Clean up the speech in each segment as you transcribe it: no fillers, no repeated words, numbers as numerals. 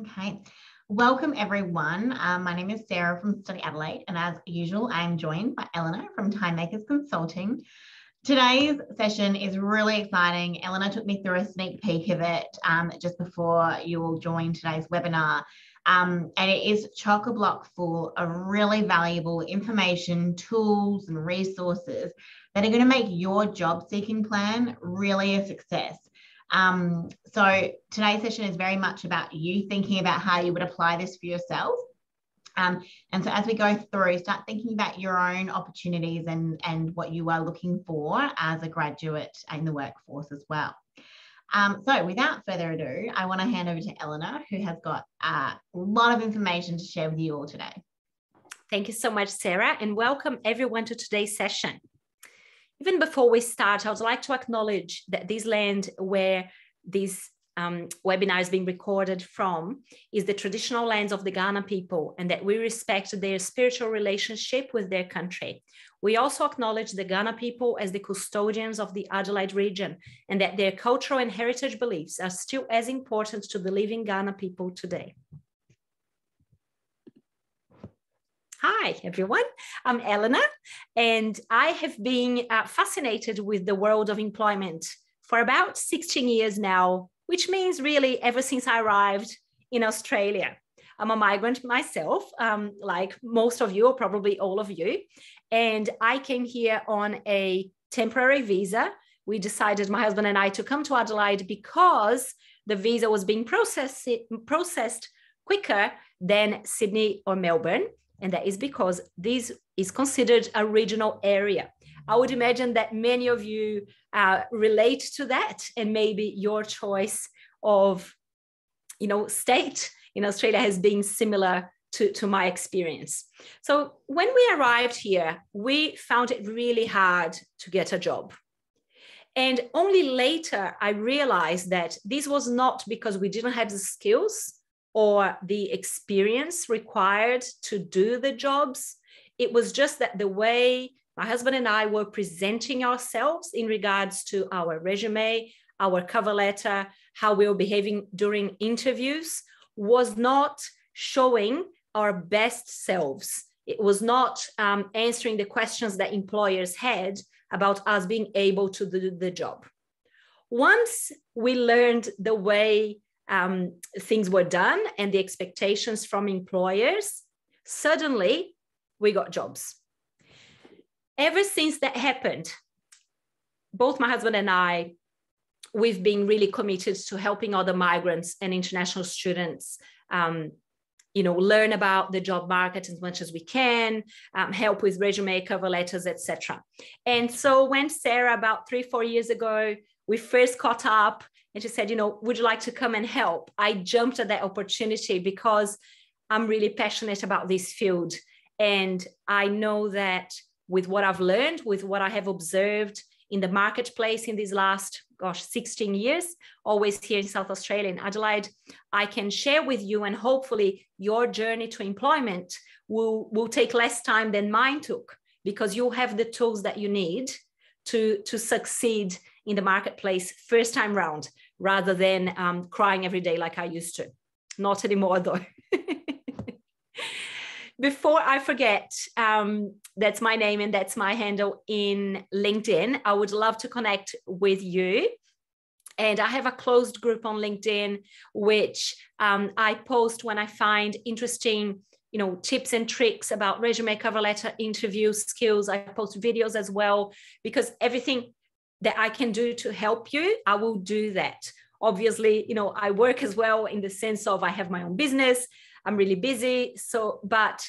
Okay, welcome everyone. My name is Sarah from Study Adelaide, and as usual, I'm joined by Eleanor from Time Makers Consulting. Today's session is really exciting. Eleanor took me through a sneak peek of it just before you all joined today's webinar. And it is chock-a-block full of really valuable information, tools, and resources that are going to make your job seeking plan really a success. So today's session is very much about you thinking about how you would apply this for yourself. And so as we go through, start thinking about your own opportunities and what you are looking for as a graduate in the workforce as well. So without further ado, I want to hand over to Eleanor, who has got a lot of information to share with you all today. Thank you so much, Sarah, and welcome everyone to today's session. Even before we start, I would like to acknowledge that this land where this webinar is being recorded from is the traditional lands of the Ghana people, and that we respect their spiritual relationship with their country. We also acknowledge the Ghana people as the custodians of the Adelaide region, and that their cultural and heritage beliefs are still as important to the living Ghana people today. Hi, everyone. I'm Eleanor, and I have been fascinated with the world of employment for about 16 years now, which means really ever since I arrived in Australia. I'm a migrant myself, like most of you, or probably all of you, and I came here on a temporary visa. We decided, my husband and I, to come to Adelaide because the visa was being processed quicker than Sydney or Melbourne. And that is because this is considered a regional area. I would imagine that many of you relate to that, and maybe your choice of, state in Australia has been similar to my experience. So when we arrived here, we found it really hard to get a job. And only later I realized that this was not because we didn't have the skills or the experience required to do the jobs. It was just that the way my husband and I were presenting ourselves in regards to our resume, our cover letter, how we were behaving during interviews was not showing our best selves. It was not answering the questions that employers had about us being able to do the job. Once we learned the way things were done and the expectations from employers, suddenly we got jobs. Ever since that happened, both my husband and I, we've been really committed to helping other migrants and international students, learn about the job market as much as we can, help with resume, cover letters, etc. And so when Sarah, about 3-4 years ago, we first caught up, and she said, would you like to come and help? I jumped at that opportunity because I'm really passionate about this field. And I know that with what I've learned, with what I have observed in the marketplace in these last, 16 years, always here in South Australia, in Adelaide, I can share with you, and hopefully your journey to employment will take less time than mine took, because you'll have the tools that you need to succeed in the marketplace first time round, rather than crying every day like I used to. Not anymore, though. Before I forget, that's my name and that's my handle in LinkedIn. I would love to connect with you. And I have a closed group on LinkedIn, which I post when I find interesting tips and tricks about resume, cover letter, interview skills. I post videos as well, because everything that I can do to help you, I will do that. Obviously, I work as well in the sense of I have my own business. I'm really busy. But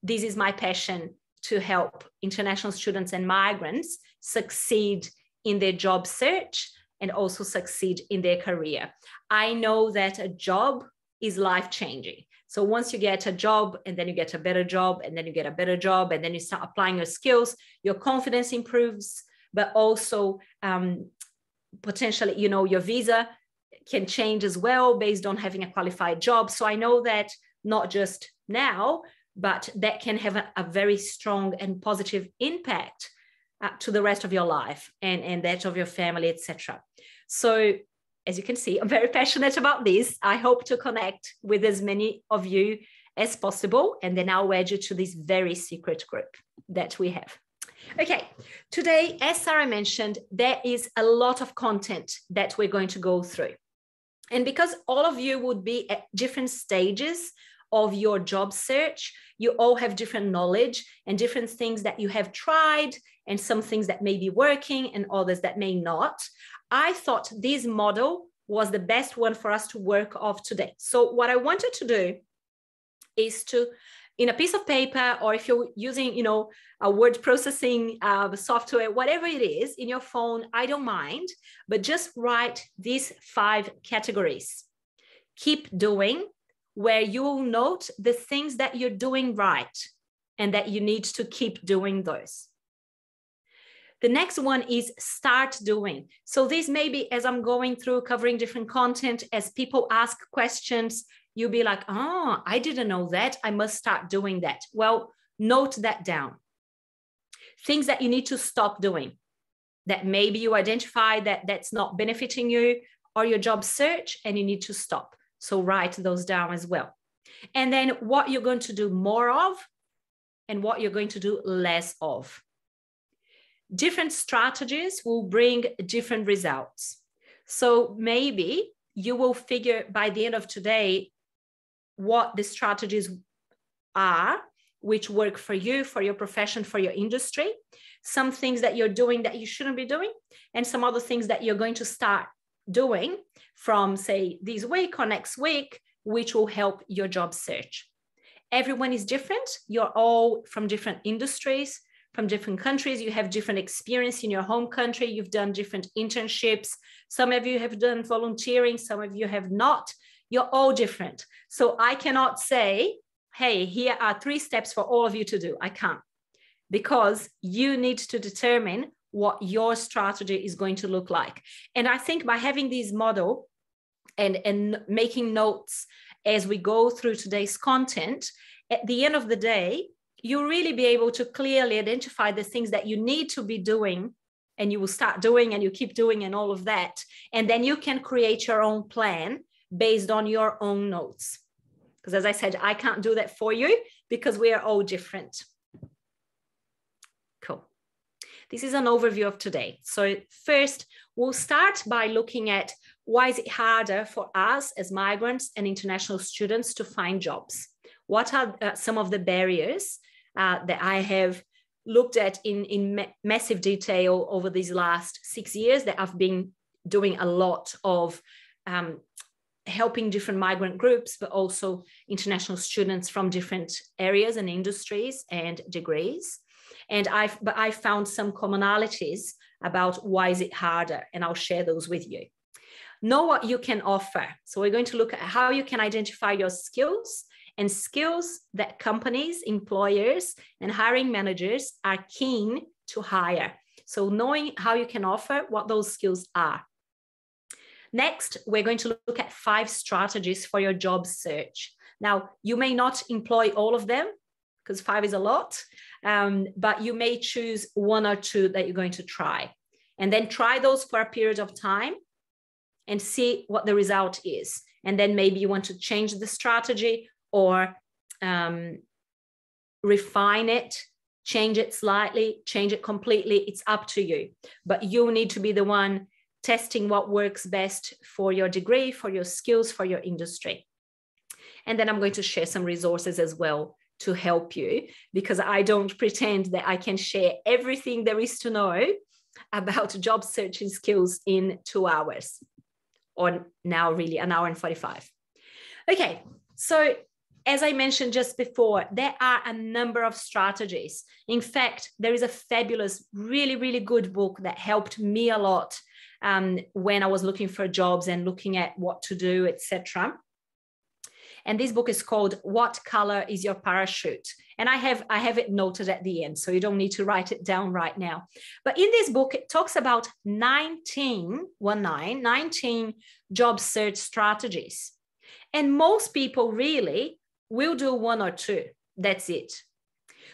this is my passion, to help international students and migrants succeed in their job search and also succeed in their career. I know that a job is life-changing. So once you get a job, and then you get a better job, and then you get a better job, and then you start applying your skills, your confidence improves, but also potentially, your visa can change as well based on having a qualified job. So I know that not just now, but that can have a very strong and positive impact to the rest of your life and that of your family, etc. So as you can see, I'm very passionate about this. I hope to connect with as many of you as possible. And then I'll add you to this very secret group that we have. Okay, today, as Sarah mentioned, there is a lot of content that we're going to go through. And because all of you would be at different stages of your job search, you all have different knowledge and different things that you have tried, and some things that may be working and others that may not. I thought this model was the best one for us to work off today. So what I wanted to do is to, in a piece of paper, or if you're using, a word processing software, whatever it is, in your phone, I don't mind, but just write these 5 categories. Keep doing, where you will note the things that you're doing right and that you need to keep doing those. The next one is start doing. So this may be, as I'm going through covering different content, as people ask questions, you'll be like, oh, I didn't know that. I must start doing that. Well, note that down. Things that you need to stop doing, that maybe you identify that that's not benefiting you or your job search and you need to stop. So write those down as well. And then what you're going to do more of and what you're going to do less of. Different strategies will bring different results. So maybe you will figure by the end of today what the strategies are, which work for you, for your profession, for your industry, some things that you're doing that you shouldn't be doing, and some other things that you're going to start doing from, say, this week or next week, which will help your job search. Everyone is different. You're all from different industries, from different countries. You have different experience in your home country. You've done different internships. Some of you have done volunteering. Some of you have not. You're all different. So I cannot say, hey, here are 3 steps for all of you to do. I can't, because you need to determine what your strategy is going to look like. And I think by having this model and making notes as we go through today's content, at the end of the day, you'll really be able to clearly identify the things that you need to be doing, and you will start doing and you keep doing and all of that. And then you can create your own plan based on your own notes. Because as I said, I can't do that for you because we are all different. Cool. This is an overview of today. So first, we'll start by looking at why is it harder for us as migrants and international students to find jobs? What are some of the barriers that I have looked at in massive detail over these last 6 years that I've been doing a lot of helping different migrant groups, but also international students from different areas and industries and degrees. And I found some commonalities about why is it harder, and I'll share those with you. Know what you can offer. So we're going to look at how you can identify your skills and skills that companies, employers, and hiring managers are keen to hire. So knowing how you can offer what those skills are. Next, we're going to look at 5 strategies for your job search. Now, you may not employ all of them because 5 is a lot, but you may choose 1 or 2 that you're going to try. And then try those for a period of time and see what the result is. And then maybe you want to change the strategy or refine it, change it slightly, change it completely. It's up to you. But you need to be the one testing what works best for your degree, for your skills, for your industry. And then I'm going to share some resources as well to help you, because I don't pretend that I can share everything there is to know about job searching skills in 2 hours, or now really 1 hour and 45. Okay, so as I mentioned just before, there are a number of strategies. In fact, there is a fabulous, really, really good book that helped me a lot when I was looking for jobs and looking at what to do, etc. And this book is called What Color is Your Parachute? And I have it noted at the end, so you don't need to write it down right now. But in this book, it talks about 19 job search strategies. And most people really will do 1 or 2. That's it.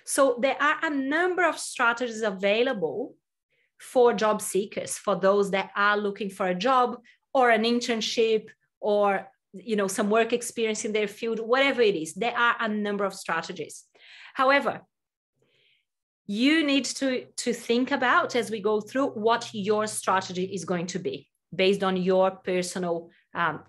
So there are a number of strategies available for job seekers, for those that are looking for a job or an internship, or some work experience in their field, whatever it is. There are a number of strategies. However, you need to think about, as we go through, what your strategy is going to be based on your personal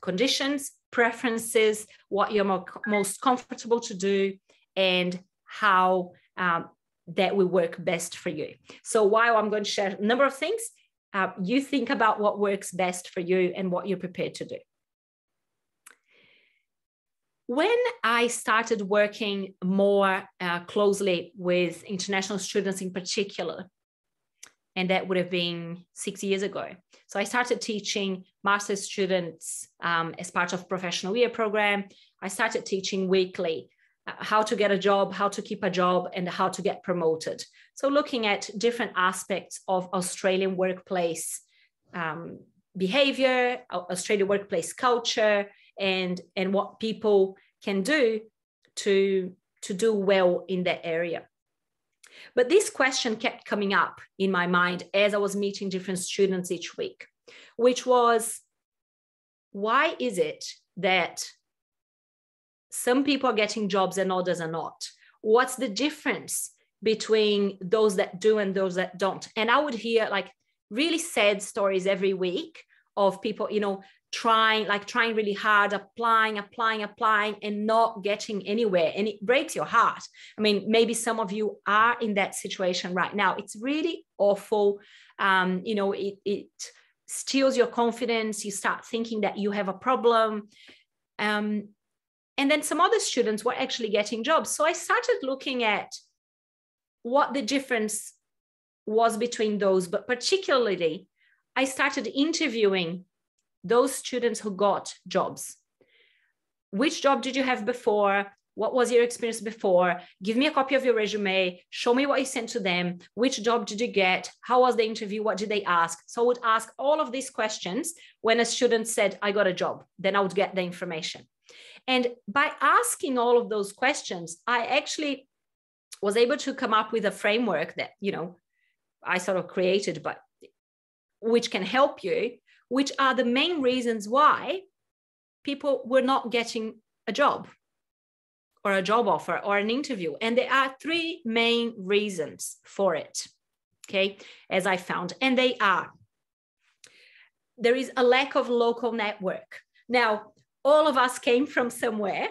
conditions, preferences, what you're most comfortable to do, and how that will work best for you. So while I'm going to share a number of things, you think about what works best for you and what you're prepared to do. When I started working more closely with international students in particular, and that would have been 6 years ago. So I started teaching master's students as part of professional year program. I started teaching weekly how to get a job, how to keep a job, and how to get promoted. So looking at different aspects of Australian workplace behavior, Australian workplace culture, and what people can do to do well in that area. But this question kept coming up in my mind as I was meeting different students each week, which was, why is it that some people are getting jobs and others are not? What's the difference between those that do and those that don't? And I would hear like really sad stories every week of people, trying really hard, applying, and not getting anywhere. And it breaks your heart. I mean, maybe some of you are in that situation right now. It's really awful. It steals your confidence. You start thinking that you have a problem. And then some other students were actually getting jobs. So I started looking at what the difference was between those, but particularly I started interviewing those students who got jobs. Which job did you have before? What was your experience before? Give me a copy of your resume. Show me what you sent to them. Which job did you get? How was the interview? What did they ask? So I would ask all of these questions when a student said, I got a job. Then I would get the information. And by asking all of those questions, I actually was able to come up with a framework that, I sort of created, but which can help you, which are the main reasons why people were not getting a job or a job offer or an interview. And there are three main reasons for it, okay, as I found. And they are, there is a lack of local network. Now, all of us came from somewhere,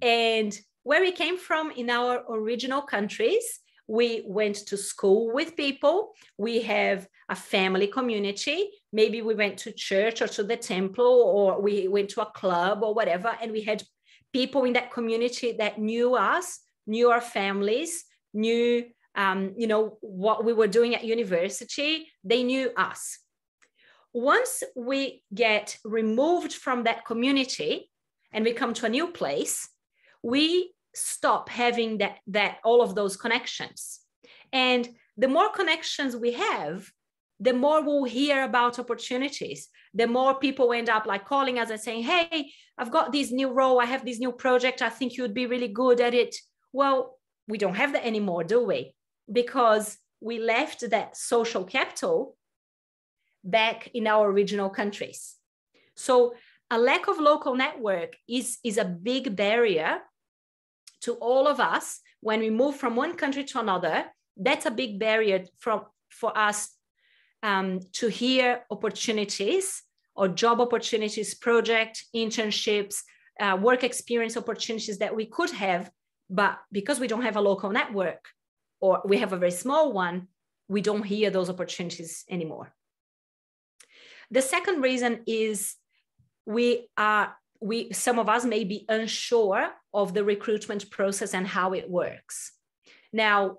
and where we came from in our original countries, we went to school with people. We have a family community. Maybe we went to church or to the temple, or we went to a club or whatever. And we had people in that community that knew us, knew our families, knew, what we were doing at university. They knew us. Once we get removed from that community and we come to a new place, we stop having that all of those connections. And the more connections we have, the more we'll hear about opportunities. The more people end up like calling us and saying, hey, I've got this new role. I have this new project. I think you'd be really good at it. Well, we don't have that anymore, do we? Because we left that social capital back in our original countries. So a lack of local network is a big barrier to all of us when we move from one country to another. That's a big barrier for us to hear opportunities or job opportunities, project, internships, work experience opportunities that we could have, but because we don't have a local network or we have a very small one, we don't hear those opportunities anymore. The second reason is some of us may be unsure of the recruitment process and how it works. Now,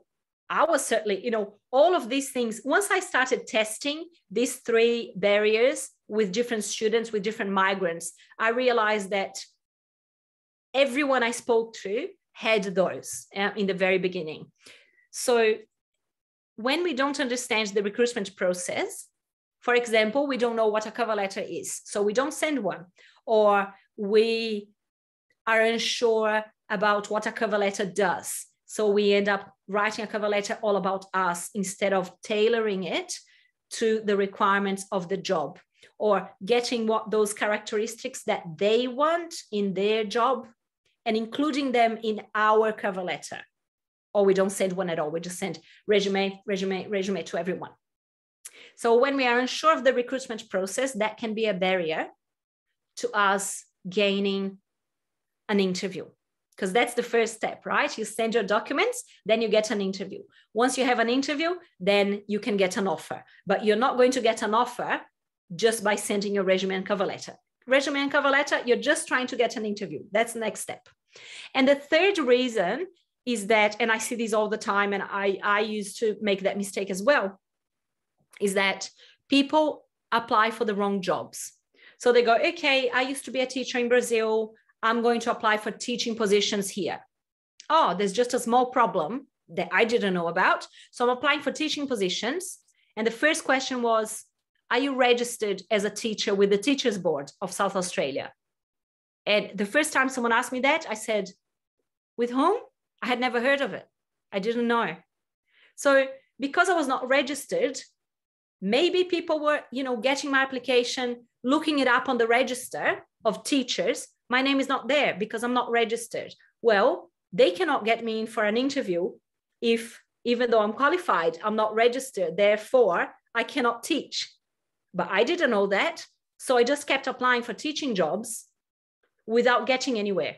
I was certainly, all of these things, once I started testing these three barriers with different students, with different migrants, I realized that everyone I spoke to had those in the very beginning. So when we don't understand the recruitment process, for example, we don't know what a cover letter is, so we don't send one, or we are unsure about what a cover letter does. So we end up writing a cover letter all about us instead of tailoring it to the requirements of the job. or getting what those characteristics that they want in their job and including them in our cover letter. Or we don't send one at all. We just send resume, resume, resume to everyone. So when we are unsure of the recruitment process, that can be a barrier to us gaining an interview, because that's the first step, right? You send your documents, then you get an interview. Once you have an interview, then you can get an offer. But you're not going to get an offer just by sending your resume and cover letter. Resume and cover letter, you're just trying to get an interview. That's the next step. And the third reason is that, and I see this all the time, and I used to make that mistake as well, is that people apply for the wrong jobs. So they go, okay, I used to be a teacher in Brazil. I'm going to apply for teaching positions here. Oh, there's just a small problem that I didn't know about. So I'm applying for teaching positions. And the first question was, are you registered as a teacher with the Teachers Board of South Australia? And the first time someone asked me that, I said, with whom? I had never heard of it. I didn't know. So because I was not registered, maybe people were, getting my application, looking it up on the register of teachers. My name is not there because I'm not registered. Well, they cannot get me in for an interview if, even though I'm qualified, I'm not registered. Therefore, I cannot teach. But I didn't know that. So I just kept applying for teaching jobs without getting anywhere.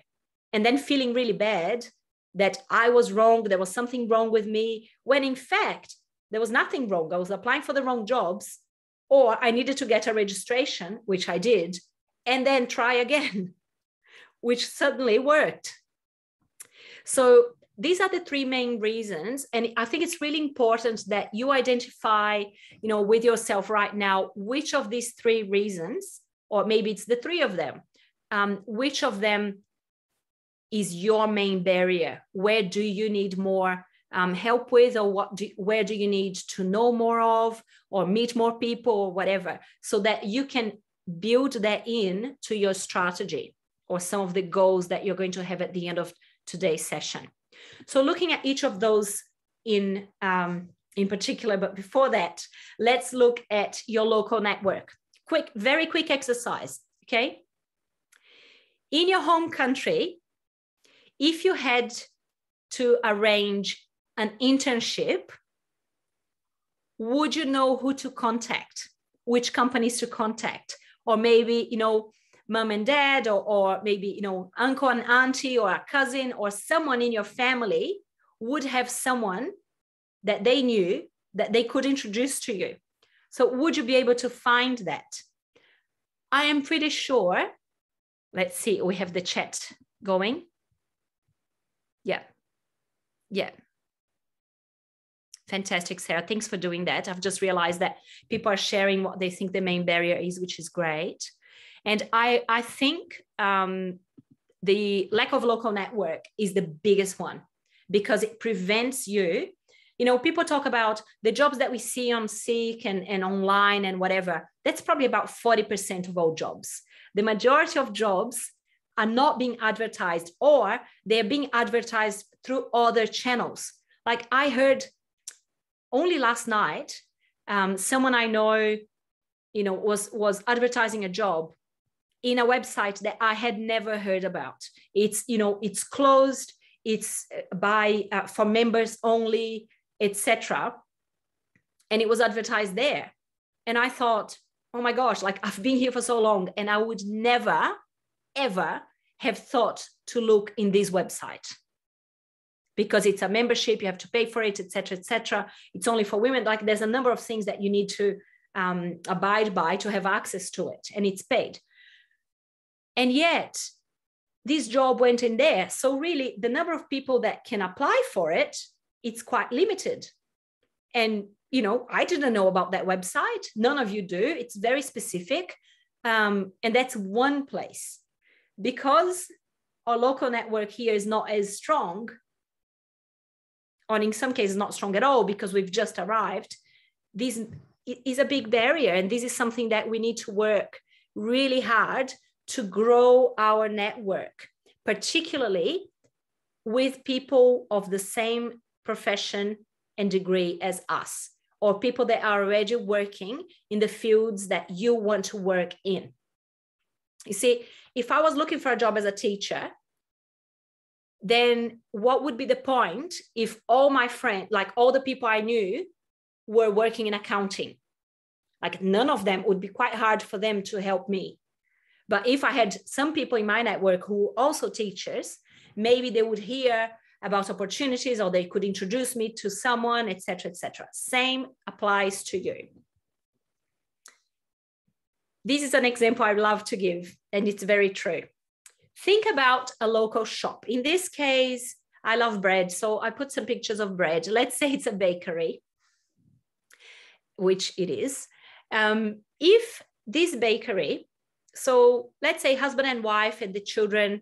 And then feeling really bad that I was wrong, there was something wrong with me, when in fact, there was nothing wrong. I was applying for the wrong jobs, or I needed to get a registration, which I did, and then try again, which suddenly worked. So these are the three main reasons. And I think it's really important that you identify, with yourself right now, which of these three reasons, or maybe it's the three of them, which of them is your main barrier? Where do you need more help with, or where do you need to know more of, or meet more people, or whatever, so that you can build that in to your strategy or some of the goals that you're going to have at the end of today's session. So looking at each of those in particular, but before that, let's look at your local network. Very quick exercise, okay? In your home country, if you had to arrange an internship, would you know who to contact, which companies to contact? Or maybe, mom and dad, or maybe, uncle and auntie, or a cousin, or someone in your family would have someone that they knew that they could introduce to you. So would you be able to find that? I am pretty sure. Let's see, we have the chat going. Yeah. Fantastic, Sarah. Thanks for doing that. I've just realized that people are sharing what they think the main barrier is, which is great. And I think the lack of local network is the biggest one, because it prevents you. People talk about the jobs that we see on Seek and online and whatever. That's probably about 40% of all jobs. The majority of jobs are not being advertised, or they're being advertised through other channels. Like I heard only last night, someone I know, was advertising a job in a website that I had never heard about. It's, it's closed, it's for members only, etc. And it was advertised there. And I thought, oh my gosh, like I've been here for so long and I would never, ever have thought to look in this website, because it's a membership, you have to pay for it, etc., etc. It's only for women. Like there's a number of things that you need to abide by to have access to it, and it's paid. And yet this job went in there. So really the number of people that can apply for it, it's quite limited. And, I didn't know about that website. None of you do. It's very specific. And that's one place. Because our local network here is not as strong, or in some cases not strong at all because we've just arrived, this is a big barrier. And this is something that we need to work really hard to grow our network, particularly with people of the same profession and degree as us, or people that are already working in the fields that you want to work in. You see, if I was looking for a job as a teacher, then what would be the point if all my friends, like all the people I knew, were working in accounting? Like none of them, would be quite hard for them to help me. But if I had some people in my network who are also teachers, maybe they would hear about opportunities, or they could introduce me to someone, etc., etc. Same applies to you. This is an example I love to give, and it's very true. Think about a local shop. In this case, I love bread, so I put some pictures of bread. Let's say it's a bakery, which it is. If this bakery, so let's say husband and wife and the children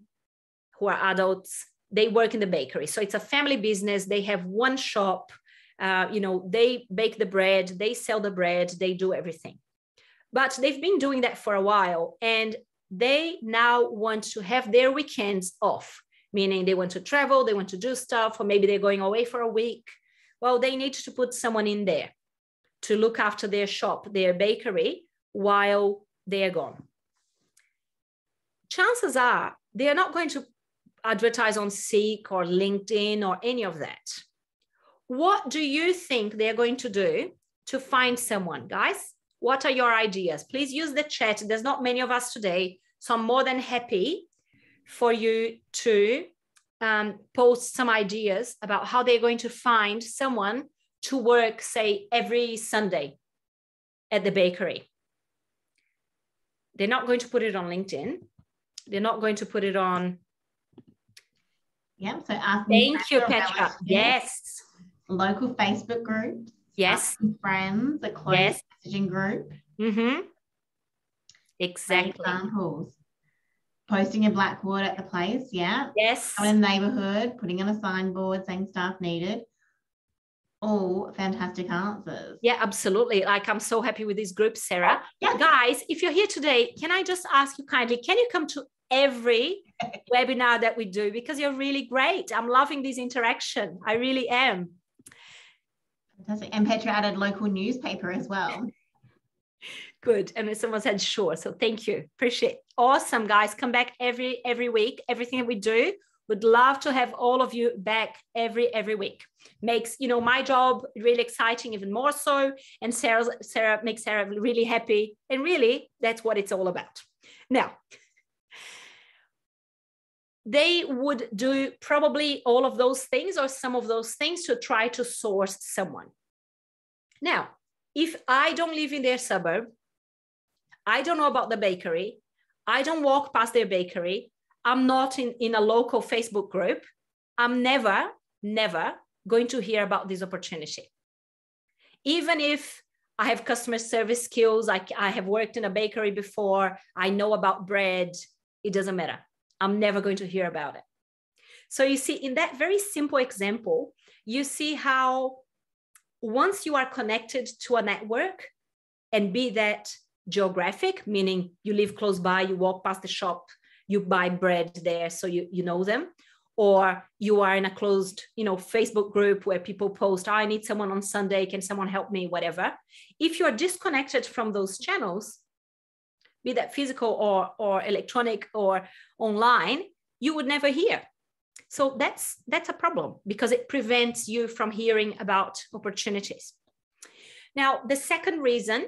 who are adults, they work in the bakery. So it's a family business. They have one shop. They bake the bread, they sell the bread, they do everything. But they've been doing that for a while, and they now want to have their weekends off, meaning they want to travel, they want to do stuff, or maybe they're going away for a week. Well, they need to put someone in there to look after their shop, their bakery, while they're gone. Chances are they're not going to advertise on Seek or LinkedIn or any of that. What do you think they're going to do to find someone, guys? What are your ideas? Please use the chat. There's not many of us today, so I'm more than happy for you to post some ideas about how they're going to find someone to work, say, every Sunday at the bakery. They're not going to put it on LinkedIn. They're not going to put it on. Yeah, so ask Thank you, Petra. Yes. Local Facebook groups. Yes. Friends, a closed messaging group. Mm-hmm. Exactly. Examples. Posting a blackboard at the place, yeah. Yes. In the neighborhood, putting on a signboard saying staff needed. All fantastic answers. Yeah, absolutely. Like, I'm so happy with this group, Sarah. Yeah. Guys, if you're here today, can I just ask you kindly, can you come to every webinar that we do? Because you're really great. I'm loving this interaction. I really am. Fantastic. And Petra added local newspaper as well. Good. And someone said sure. So thank you. Appreciate it. Awesome, guys. Come back every week. Everything that we do, would love to have all of you back every week. Makes, my job really exciting, even more so. And Sarah makes Sarah really happy. And really, that's what it's all about. Now, they would do probably all of those things or some of those things to try to source someone. Now, if I don't live in their suburb, I don't know about the bakery, I don't walk past their bakery, I'm not in a local Facebook group, I'm never going to hear about this opportunity. Even if I have customer service skills, I have worked in a bakery before, I know about bread, it doesn't matter. I'm never going to hear about it. So you see, in that very simple example, you see how once you are connected to a network, and be that geographic, meaning you live close by, you walk past the shop, you buy bread there, so you know them, or you are in a closed, Facebook group where people post, I need someone on Sunday, can someone help me, whatever. If you're disconnected from those channels, be that physical or electronic or online, you would never hear. So that's a problem, because it prevents you from hearing about opportunities. Now, the second reason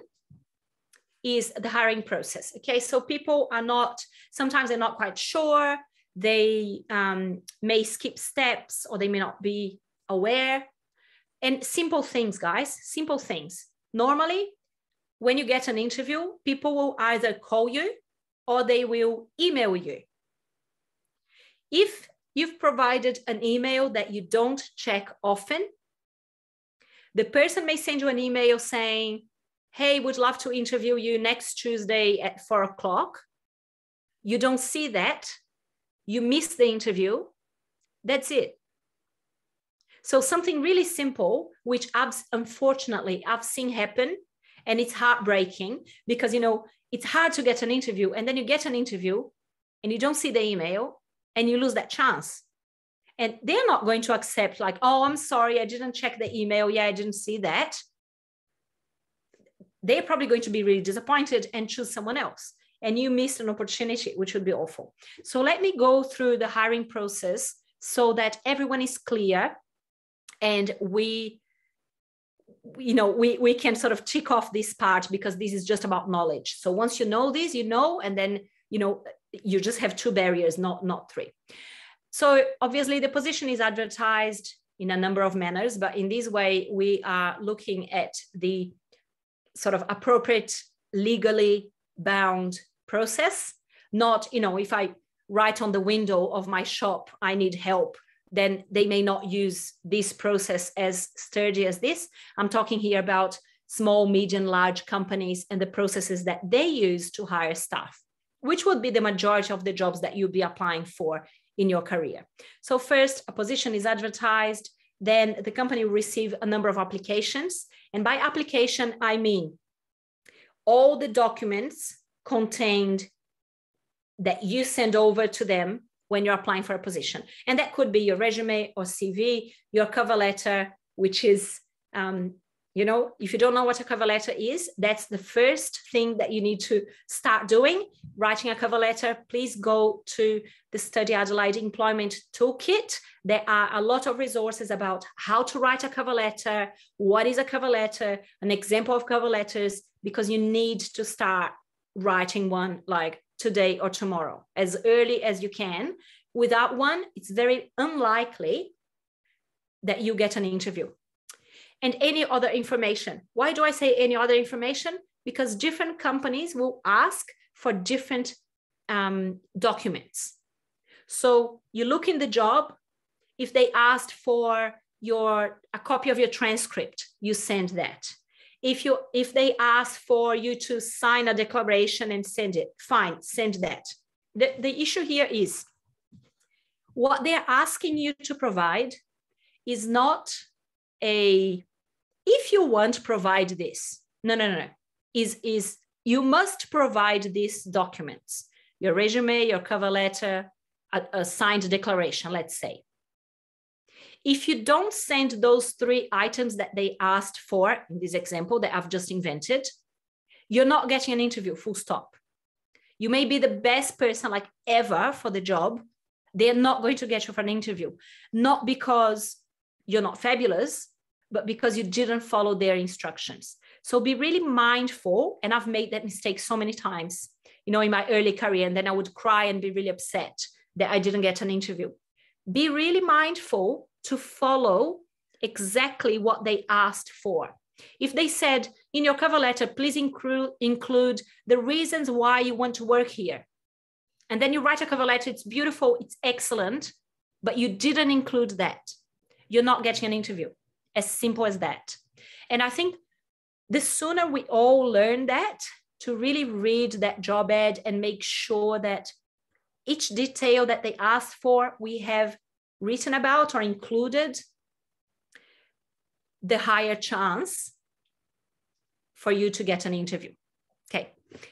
is the hiring process. Okay, so people are sometimes they're not quite sure. They may skip steps, or they may not be aware. And simple things, guys, simple things. Normally, when you get an interview, people will either call you or they will email you. If you've provided an email that you don't check often, the person may send you an email saying, hey, would love to interview you next Tuesday at 4 o'clock. You don't see that. You miss the interview. That's it. So something really simple, which unfortunately I've seen happen, and it's heartbreaking, because, it's hard to get an interview, and then you get an interview and you don't see the email and you lose that chance. And they're not going to accept like, oh, I'm sorry, I didn't check the email. Yeah, I didn't see that. they're probably going to be really disappointed and choose someone else. And you missed an opportunity, which would be awful. So let me go through the hiring process so that everyone is clear and we can sort of tick off this part, because this is just about knowledge. So once you know this, and then, you just have 2 barriers, not 3. So obviously the position is advertised in a number of manners, but in this way, we are looking at the sort of appropriate, legally bound process. Not, if I write on the window of my shop, I need help, then they may not use this process as sturdy as this. I'm talking here about small, medium, large companies and the processes that they use to hire staff, which would be the majority of the jobs that you'll be applying for in your career. So first, a position is advertised, then the company will receive a number of applications. And by application, I mean all the documents contained that you send over to them when you're applying for a position. And that could be your resume or CV, your cover letter, which is, if you don't know what a cover letter is, that's the first thing that you need to start doing, writing a cover letter. Please go to the Study Adelaide Employment Toolkit. There are a lot of resources about how to write a cover letter, what is a cover letter, an example of cover letters, because you need to start writing one like today or tomorrow, as early as you can. Without one, it's very unlikely that you get an interview. And any other information. Why do I say any other information? Because different companies will ask for different documents. So you look in the job, if they asked for a copy of your transcript, you send that. If they ask for you to sign a declaration and send it, fine, send that. The issue here is what they're asking you to provide is not if you want to provide this, no, is you must provide these documents, your resume, your cover letter, a signed declaration, let's say. If you don't send those 3 items that they asked for, in this example that I've just invented, you're not getting an interview, full stop. You may be the best person like ever for the job. They're not going to get you for an interview, not because you're not fabulous, but because you didn't follow their instructions. So be really mindful. And I've made that mistake so many times, in my early career, and then I would cry and be really upset that I didn't get an interview. Be really mindful to follow exactly what they asked for. If they said in your cover letter, please include the reasons why you want to work here. And then you write a cover letter, it's beautiful, it's excellent, but you didn't include that. You're not getting an interview. As simple as that. And I think the sooner we all learn that, to really read that job ad and make sure that each detail that they asked for, we have written about or included, the higher chance for you to get an interview. Okay.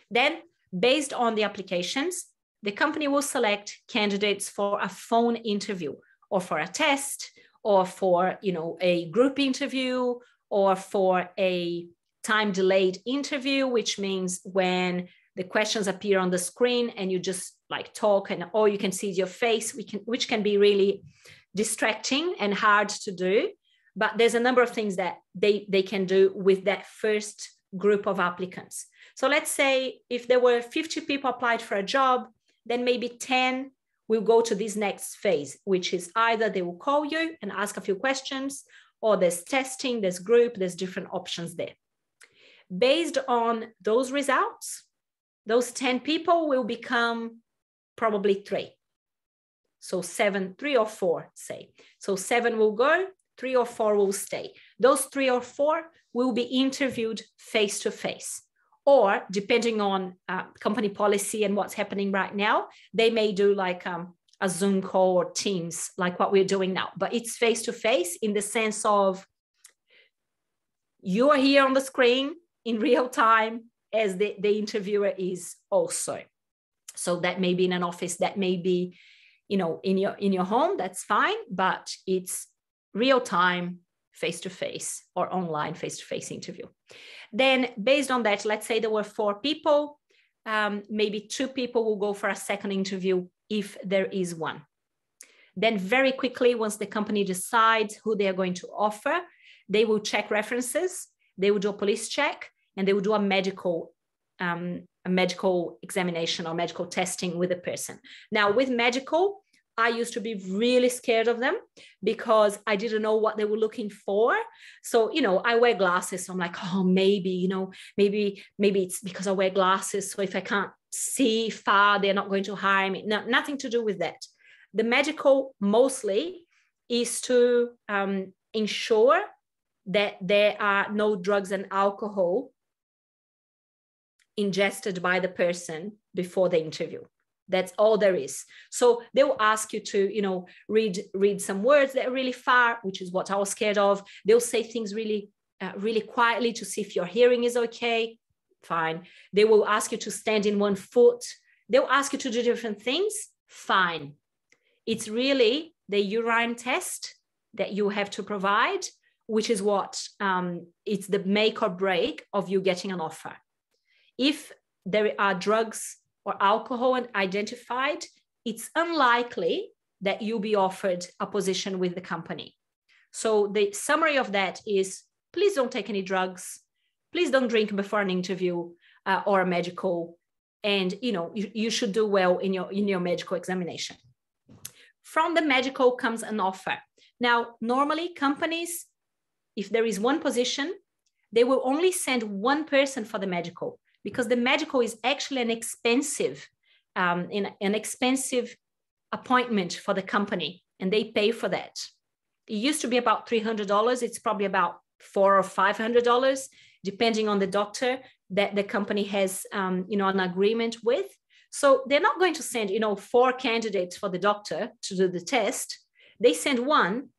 Then, based on the applications, the company will select candidates for a phone interview or for a test or for, a group interview or for a time delayed interview, which means when the questions appear on the screen and you just like talk and all you can see is your face, which can be really distracting and hard to do. But there's a number of things that they can do with that first group of applicants. So let's say if there were 50 people applied for a job, then maybe 10 will go to this next phase, which is either they will call you and ask a few questions, or there's testing, there's group, there's different options there. Based on those results, those 10 people will become probably 3. So 7, 3 or 4, say. So 7 will go, 3 or 4 will stay. Those 3 or 4 will be interviewed face to face. Or depending on company policy and what's happening right now, they may do like a Zoom call or Teams, like what we're doing now. But it's face to face in the sense of you are here on the screen in real time as the interviewer is also. So that may be in an office, that may be, in your home, that's fine, but it's real time, face-to-face or online face-to-face interview. Then based on that, let's say there were 4 people, maybe 2 people will go for a second interview if there is one. Then very quickly, once the company decides who they are going to offer, they will check references, they will do a police check, and they will do a medical examination or medical testing with the person. Now with medical, I used to be really scared of them because I didn't know what they were looking for. So, I wear glasses. So I'm like, oh, maybe it's because I wear glasses. So if I can't see far, they're not going to hire me. No, nothing to do with that. The medical mostly is to ensure that there are no drugs and alcohol ingested by the person before the interview. That's all there is. So they will ask you to, read some words that are really far, which is what I was scared of. They'll say things really, really quietly to see if your hearing is okay. Fine. They will ask you to stand in one foot. They'll ask you to do different things. Fine. It's really the urine test that you have to provide, which is what it's the make or break of you getting an offer. If there are drugs or alcohol identified, it's unlikely that you'll be offered a position with the company. So the summary of that is, please don't take any drugs. Please don't drink before an interview or a medical. And you should do well in your medical examination. From the medical comes an offer. Now, normally companies, if there is one position, they will only send one person for the medical, because the medical is actually an expensive appointment for the company, and they pay for that. It used to be about $300. It's probably about $400 or $500, depending on the doctor that the company has, an agreement with. So they're not going to send, 4 candidates for the doctor to do the test. They send one.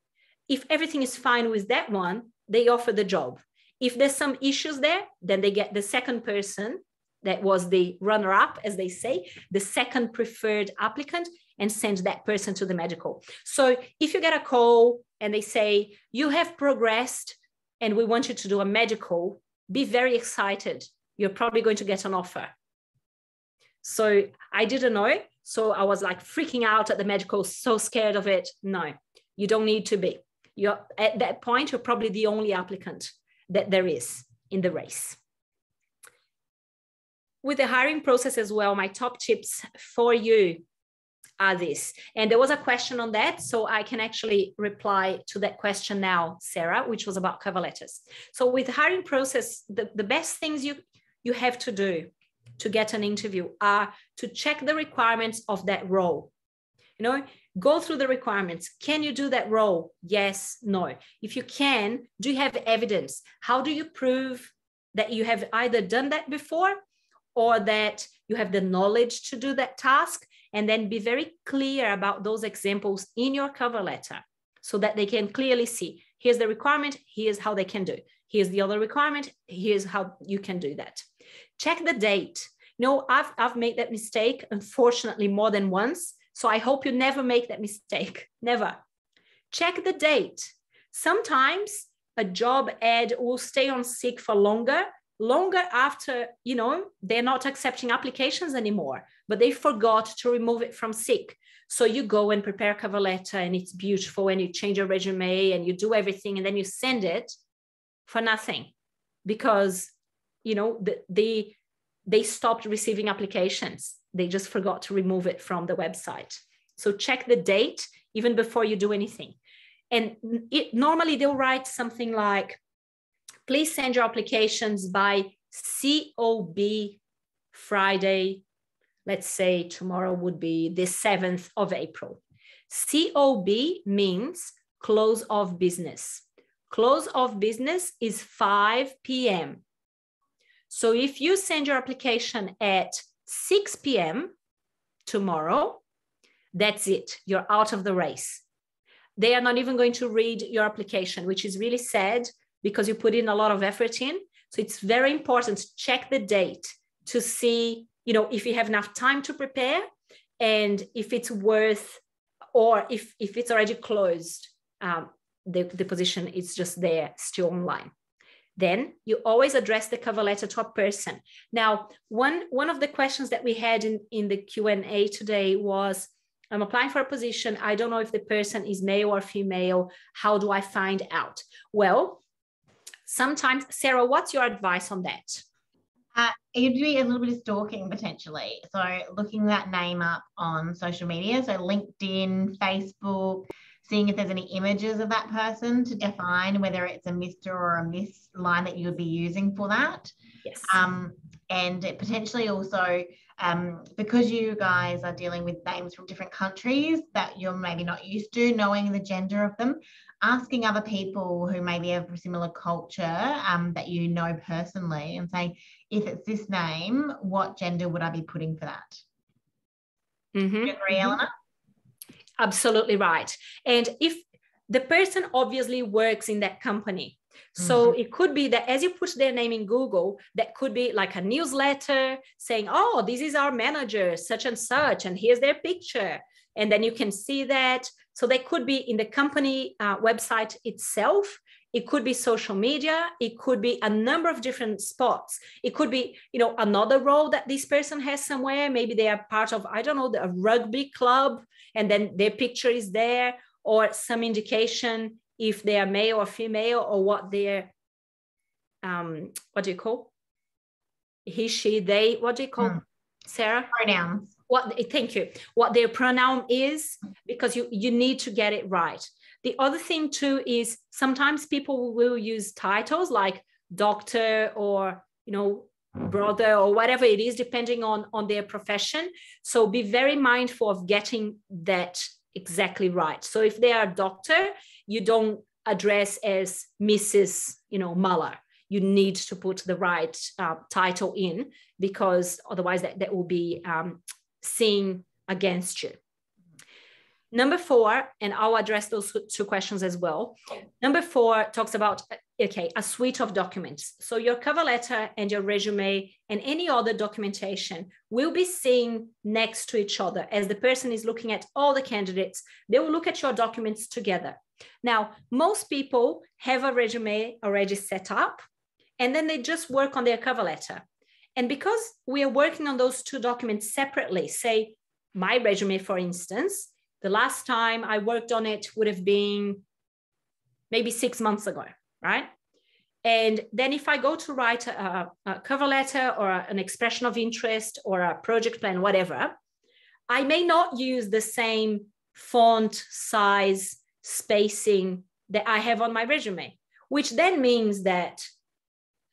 If everything is fine with that one, they offer the job. If there's some issues there, then they get the second person that was the runner-up, as they say, the second preferred applicant, and send that person to the medical. So if you get a call and they say, you have progressed and we want you to do a medical, be very excited. You're probably going to get an offer. So I didn't know. So I was like freaking out at the medical, so scared of it. No, you don't need to be. At that point, you're probably the only applicant that there is in the race. With the hiring process as well, my top tips for you are this. And there was a question on that, so I can actually reply to that question now, Sarah, which was about cover letters. So with the hiring process, the best things you have to do to get an interview are to check the requirements of that role. Go through the requirements. Can you do that role? Yes, no. If you can, do you have evidence? How do you prove that you have either done that before or that you have the knowledge to do that task? And then be very clear about those examples in your cover letter so that they can clearly see, here's the requirement, here's how they can do. Here's the other requirement, here's how you can do that. Check the date. I've made that mistake, unfortunately, more than once. So I hope you never make that mistake. Never. Check the date. Sometimes a job ad will stay on sick for longer after, they're not accepting applications anymore, but they forgot to remove it from sick. So you go and prepare a cover letter and it's beautiful and you change your resume and you do everything and then you send it for nothing because, they stopped receiving applications. They just forgot to remove it from the website. So check the date even before you do anything. And normally they'll write something like, please send your applications by COB Friday. Let's say tomorrow would be the 7th of April. COB means close of business. Close of business is 5 p.m. So if you send your application at 6 p.m. tomorrow, that's it. You're out of the race. They are not even going to read your application, which is really sad because you put in a lot of effort in. So it's very important to check the date to see, if you have enough time to prepare and if it's worth, or if it's already closed. the position is just there, still online. Then you always address the cover letter to a person. Now, one of the questions that we had in the Q&A today was, I'm applying for a position. I don't know if the person is male or female. How do I find out? Well, sometimes, Sarah, what's your advice on that? It'd be a little bit of stalking potentially. So looking that name up on social media, so LinkedIn, Facebook, seeing if there's any images of that person to define whether it's a Mr. or a Miss line that you would be using for that. Yes. And it potentially also, because you guys are dealing with names from different countries that you're maybe not used to, knowing the gender of them, asking other people who maybe have a similar culture that you know personally and saying, if it's this name, what gender would I be putting for that? Mm-hmm. Do you agree, Eleanor? Absolutely right. And if the person obviously works in that company, so it could be that as you put their name in Google, that could be like a newsletter saying, oh, this is our manager, such and such, and here's their picture. And then you can see that. So they could be in the company website itself. It could be social media. It could be a number of different spots. It could be, another role that this person has somewhere. Maybe they are part of, I don't know, a rugby club, and then their picture is there, or some indication if they are male or female, or what their, what do you call? He, she, they, what do you call, Sarah? Pronouns. Thank you. What their pronoun is, because you need to get it right. The other thing too is sometimes people will use titles like doctor or, brother or whatever it is, depending on their profession. So be very mindful of getting that exactly right. So if they are a doctor, you don't address as Mrs. Muller. You need to put the right title in, because otherwise that will be seen against you. Number 4, and I'll address those 2 questions as well. Number 4 talks about, a suite of documents. So your cover letter and your resume and any other documentation will be seen next to each other. As the person is looking at all the candidates, they will look at your documents together. Now, most people have a resume already set up, and then they just work on their cover letter. And because we are working on those 2 documents separately, say my resume, for instance, the last time I worked on it would have been maybe 6 months ago, right? And then if I go to write a cover letter or an expression of interest or a project plan, whatever, I may not use the same font, size, spacing that I have on my resume, which then means that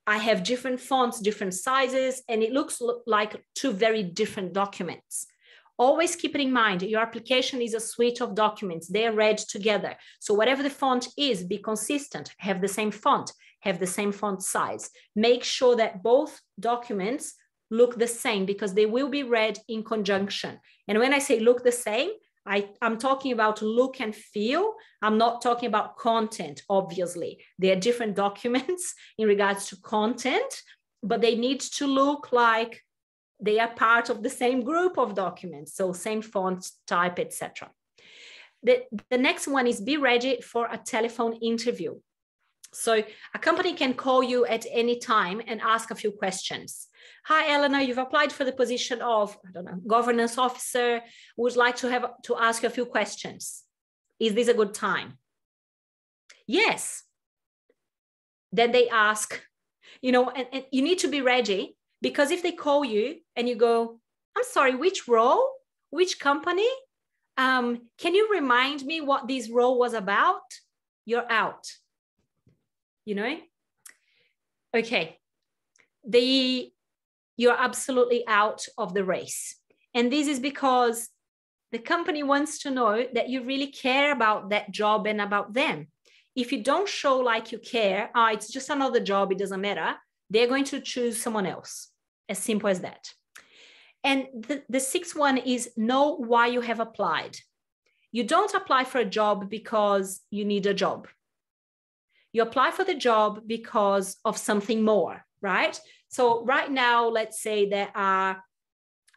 I have different fonts, different sizes, and it looks like 2 very different documents. Always keep it in mind, your application is a suite of documents. They are read together. So whatever the font is, be consistent, have the same font, have the same font size. Make sure that both documents look the same, because they will be read in conjunction. And when I say look the same, I'm talking about look and feel. I'm not talking about content, obviously. They are different documents in regards to content, but they need to look like they are part of the same group of documents. So same font type, etc. The next one is be ready for a telephone interview. So a company can call you at any time and ask a few questions. Hi, Eleanor, you've applied for the position of, governance officer. Would like to ask you a few questions. Is this a good time? Yes. Then they ask, and you need to be ready, because if they call you and you go, I'm sorry, which role, which company? Can you remind me what this role was about? You're out. Okay. You're absolutely out of the race. And this is because the company wants to know that you really care about that job and about them. If you don't show like you care, it's just another job, it doesn't matter, they're going to choose someone else. As simple as that. And the 6th one is know why you have applied. You don't apply for a job because you need a job. You apply for the job because of something more, right? So right now, let's say there are,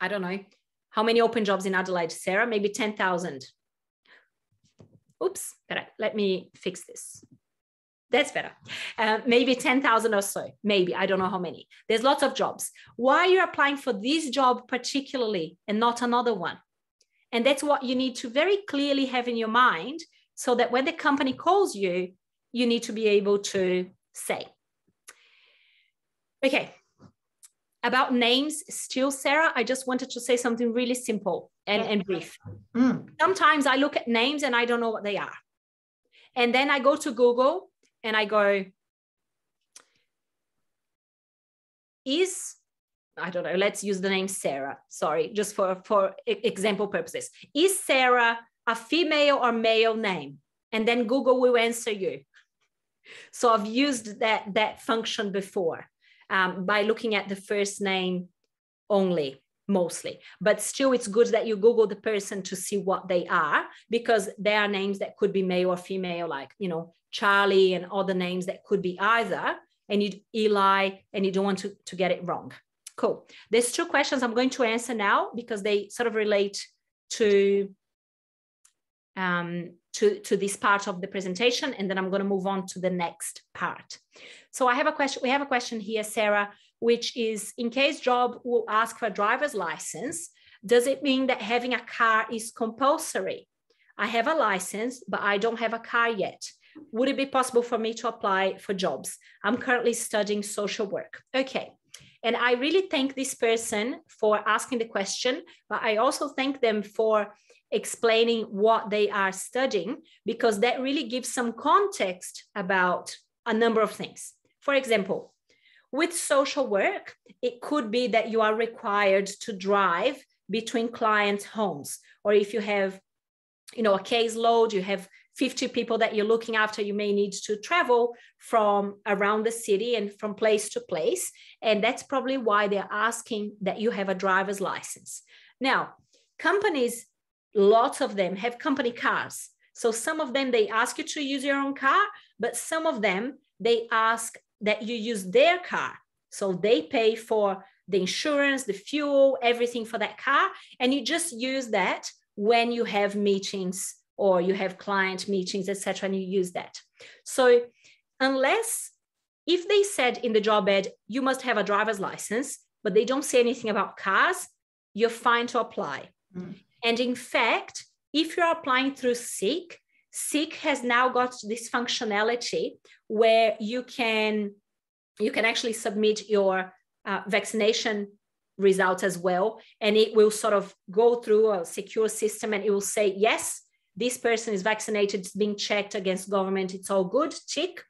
I don't know, how many open jobs in Adelaide, Sarah? Maybe 10,000. Oops, let me fix this. That's better. Maybe 10,000 or so, maybe, I don't know how many. There's lots of jobs. Why are you applying for this job particularly and not another one? And that's what you need to very clearly have in your mind, so that when the company calls you, you need to be able to say. Okay, about names still, Sarah, I just wanted to say something really simple and brief. Sometimes I look at names and I don't know what they are. And then I go to Google and I go, I don't know, let's use the name Sarah. Sorry, just for example purposes. Is Sarah a female or male name? And then Google will answer you. So I've used that function before by looking at the first name only, mostly. But still, it's good that you Google the person to see what they are, because there are names that could be male or female, like, you know, Charlie and other names that could be either, and Eli, and you don't want to get it wrong. Cool. There's two questions I'm going to answer now because they sort of relate to this part of the presentation, and then I'm going to move on to the next part. So I have a question. We have a question here, Sarah, which is, in case job will ask for a driver's license, does it mean that having a car is compulsory? I have a license, but I don't have a car yet. Would it be possible for me to apply for jobs? I'm currently studying social work. Okay. And I really thank this person for asking the question, but I also thank them for explaining what they are studying, because that really gives some context about a number of things. For example, with social work, it could be that you are required to drive between clients' homes, or if you have, you know, a caseload, you have 50 people that you're looking after, you may need to travel from around the city and from place to place. And that's probably why they're asking that you have a driver's license. Now, companies, lots of them have company cars. So some of them, they ask you to use your own car, but some of them, they ask that you use their car. So they pay for the insurance, the fuel, everything for that car. And you just use that when you have meetings or you have client meetings, etc., and you use that. So if they said in the job ad, you must have a driver's license, but they don't say anything about cars, you're fine to apply. And in fact, if you're applying through Seek has now got this functionality where you can actually submit your vaccination results as well, and it will sort of go through a secure system and it will say, yes, this person is vaccinated, it's being checked against government, it's all good, tick.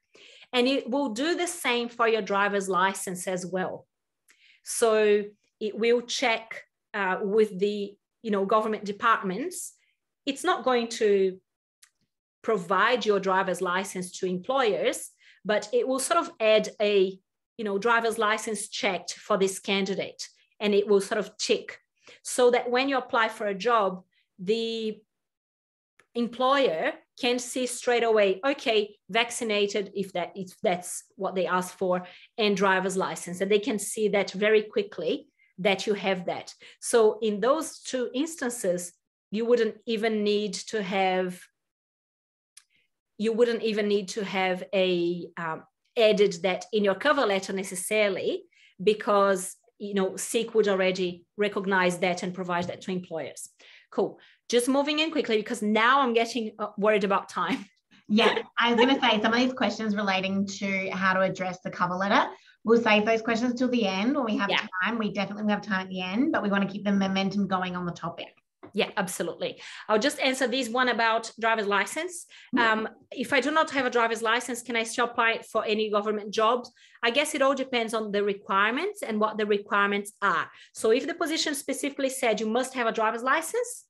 And it will do the same for your driver's license as well. So it will check with the government departments. It's not going to provide your driver's license to employers, but it will sort of add a driver's license checked for this candidate, and it will sort of tick, so that when you apply for a job, the employer can see straight away, okay, vaccinated, if that's what they ask for, and driver's license, and they can see that very quickly that you have that. So in those two instances, you wouldn't even need to have added that in your cover letter necessarily, because Seek would already recognize that and provide that to employers. Cool. Just moving in quickly, because now I'm getting worried about time. Yeah, I was going to say some of these questions relating to how to address the cover letter, we'll save those questions till the end when we have time. We definitely have time at the end, but we want to keep the momentum going on the topic. Yeah, absolutely. I'll just answer this one about driver's license. If I do not have a driver's license, can I still apply for any government jobs? I guess it all depends on the requirements and what the requirements are. So if the position specifically said you must have a driver's license,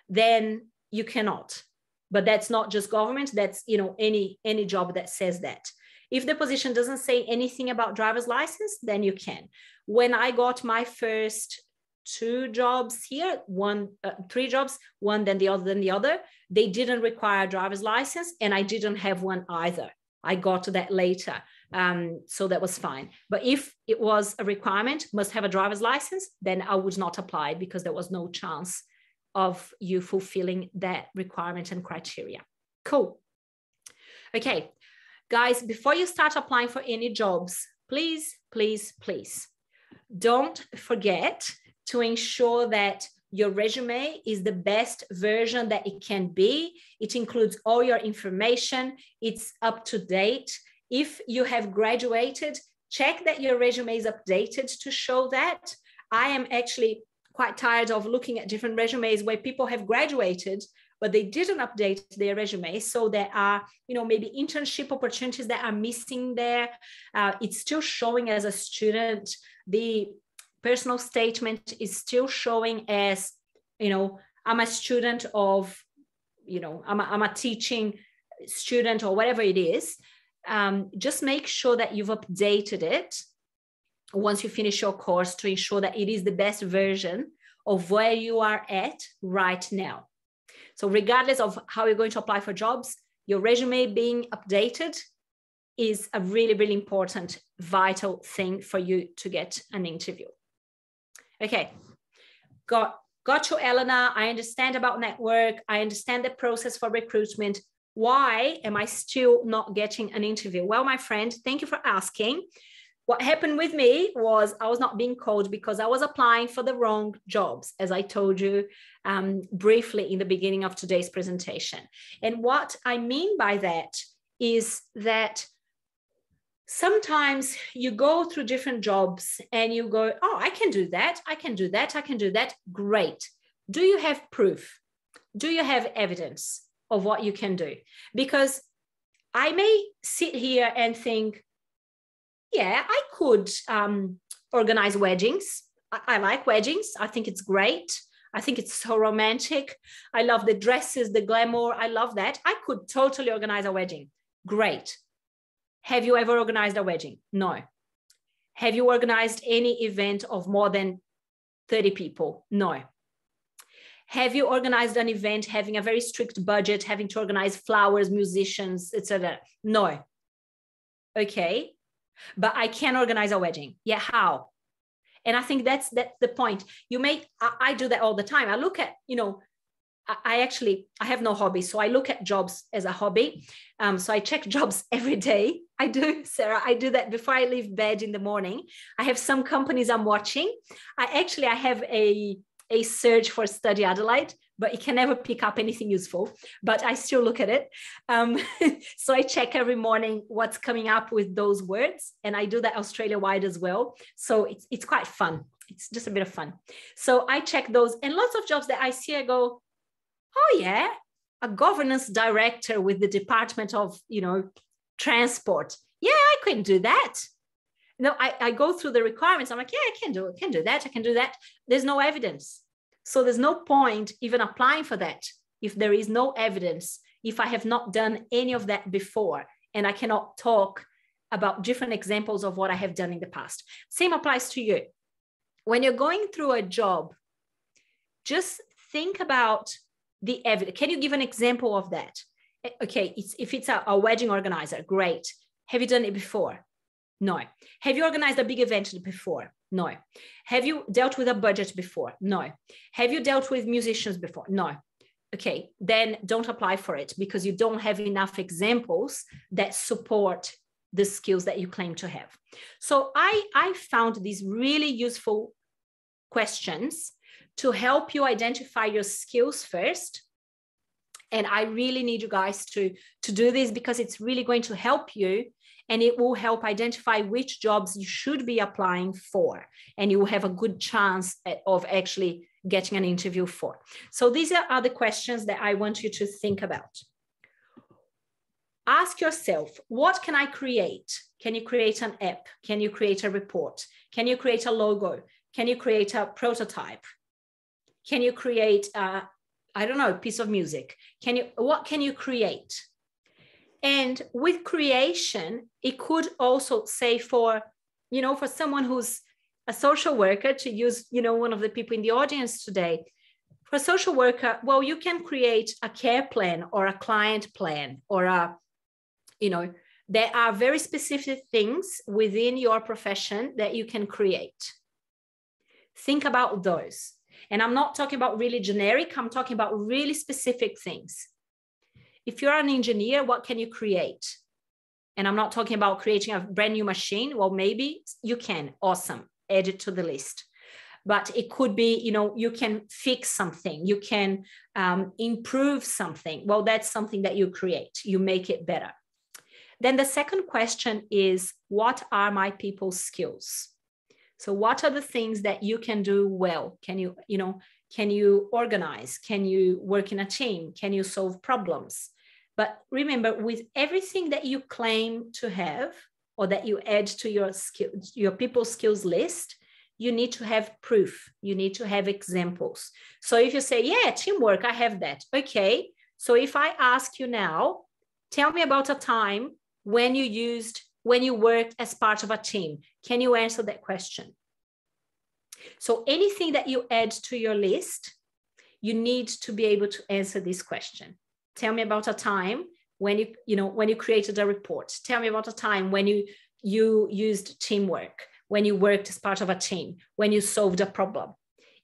then you cannot. But that's not just government, that's any job that says that. If the position doesn't say anything about driver's license, then you can. When I got my first three jobs, one then the other, they didn't require a driver's license, and I didn't have one either. I got to that later, so that was fine. But if it was a requirement, must have a driver's license, then I would not apply, because there was no chance of you fulfilling that requirement and criteria. Cool. Okay, guys, before you start applying for any jobs, please, please, please don't forget to ensure that your resume is the best version that it can be. It includes all your information. It's up to date. If you have graduated, check that your resume is updated to show that. I am actually quite tired of looking at different resumes where people have graduated, but they didn't update their resume. So there are, maybe internship opportunities that are missing there. It's still showing as a student. The personal statement is still showing as, I'm a student of, I'm a teaching student or whatever it is. Just make sure that you've updated it once you finish your course to ensure that it is the best version of where you are at right now. So regardless of how you're going to apply for jobs, your resume being updated is a really, really important, vital thing for you to get an interview. Okay, got you, Elena. I understand about network. I understand the process for recruitment. Why am I still not getting an interview? Well, my friend, thank you for asking. What happened with me was I was not being called because I was applying for the wrong jobs, as I told you briefly in the beginning of today's presentation. And what I mean by that is that sometimes you go through different jobs and you go, oh, I can do that. I can do that. I can do that. Great. Do you have proof? Do you have evidence of what you can do? Because I may sit here and think, yeah, I could organize weddings. I like weddings. I think it's great. I think it's so romantic. I love the dresses, the glamour. I love that. I could totally organize a wedding. Great. Have you ever organized a wedding? No. Have you organized any event of more than 30 people? No. Have you organized an event having a very strict budget, having to organize flowers, musicians, etc.? No. Okay. But I can organize a wedding. Yeah, how? And I think that's the point. I do that all the time. I look at, I have no hobby. So I look at jobs as a hobby. So I check jobs every day. I do, Sarah. I do that before I leave bed in the morning. I have some companies I'm watching. I have a search for Study Adelaide, but it can never pick up anything useful, but I still look at it. So I check every morning what's coming up with those words. And I do that Australia-wide as well. So it's quite fun. It's just a bit of fun. So I check those, and lots of jobs that I see, I go, oh yeah, a governance director with the Department of, Transport. Yeah, I couldn't do that. No, I go through the requirements. I'm like, yeah, I can do that. I can do that. There's no evidence. So there's no point even applying for that if there is no evidence, if I have not done any of that before, and I cannot talk about different examples of what I have done in the past. Same applies to you. When you're going through a job, just think about the evidence. Can you give an example of that? Okay, if it's a wedding organizer, great. Have you done it before? No. Have you organized a big event before? No. Have you dealt with a budget before? No. Have you dealt with musicians before? No. Okay, then don't apply for it because you don't have enough examples that support the skills that you claim to have. So I found these really useful questions to help you identify your skills first. And I really need you guys to do this because it's really going to help you, and it will help identify which jobs you should be applying for, and you will have a good chance of actually getting an interview for. So these are the questions that I want you to think about. Ask yourself, what can I create? Can you create an app? Can you create a report? Can you create a logo? Can you create a prototype? Can you create a piece of music? What can you create? And with creation, it could also say for someone who's a social worker, to use, one of the people in the audience today, for a social worker, well, you can create a care plan or a client plan or there are very specific things within your profession that you can create. Think about those. And I'm not talking about really generic, I'm talking about really specific things. If you're an engineer, what can you create? And I'm not talking about creating a brand new machine. Well, maybe you can. Awesome. Add it to the list. But it could be, you can fix something. You can improve something. Well, that's something that you create. You make it better. Then the second question is, what are my people's skills? So what are the things that you can do well? Can you organize? Can you work in a team? Can you solve problems? But remember, with everything that you claim to have or that you add to your people skills list, you need to have proof. You need to have examples. So if you say, yeah, teamwork, I have that. Okay. So if I ask you now, tell me about a time when you worked as part of a team. Can you answer that question? So anything that you add to your list, you need to be able to answer this question. Tell me about a time when you created a report. Tell me about a time when you used teamwork, when you worked as part of a team, when you solved a problem.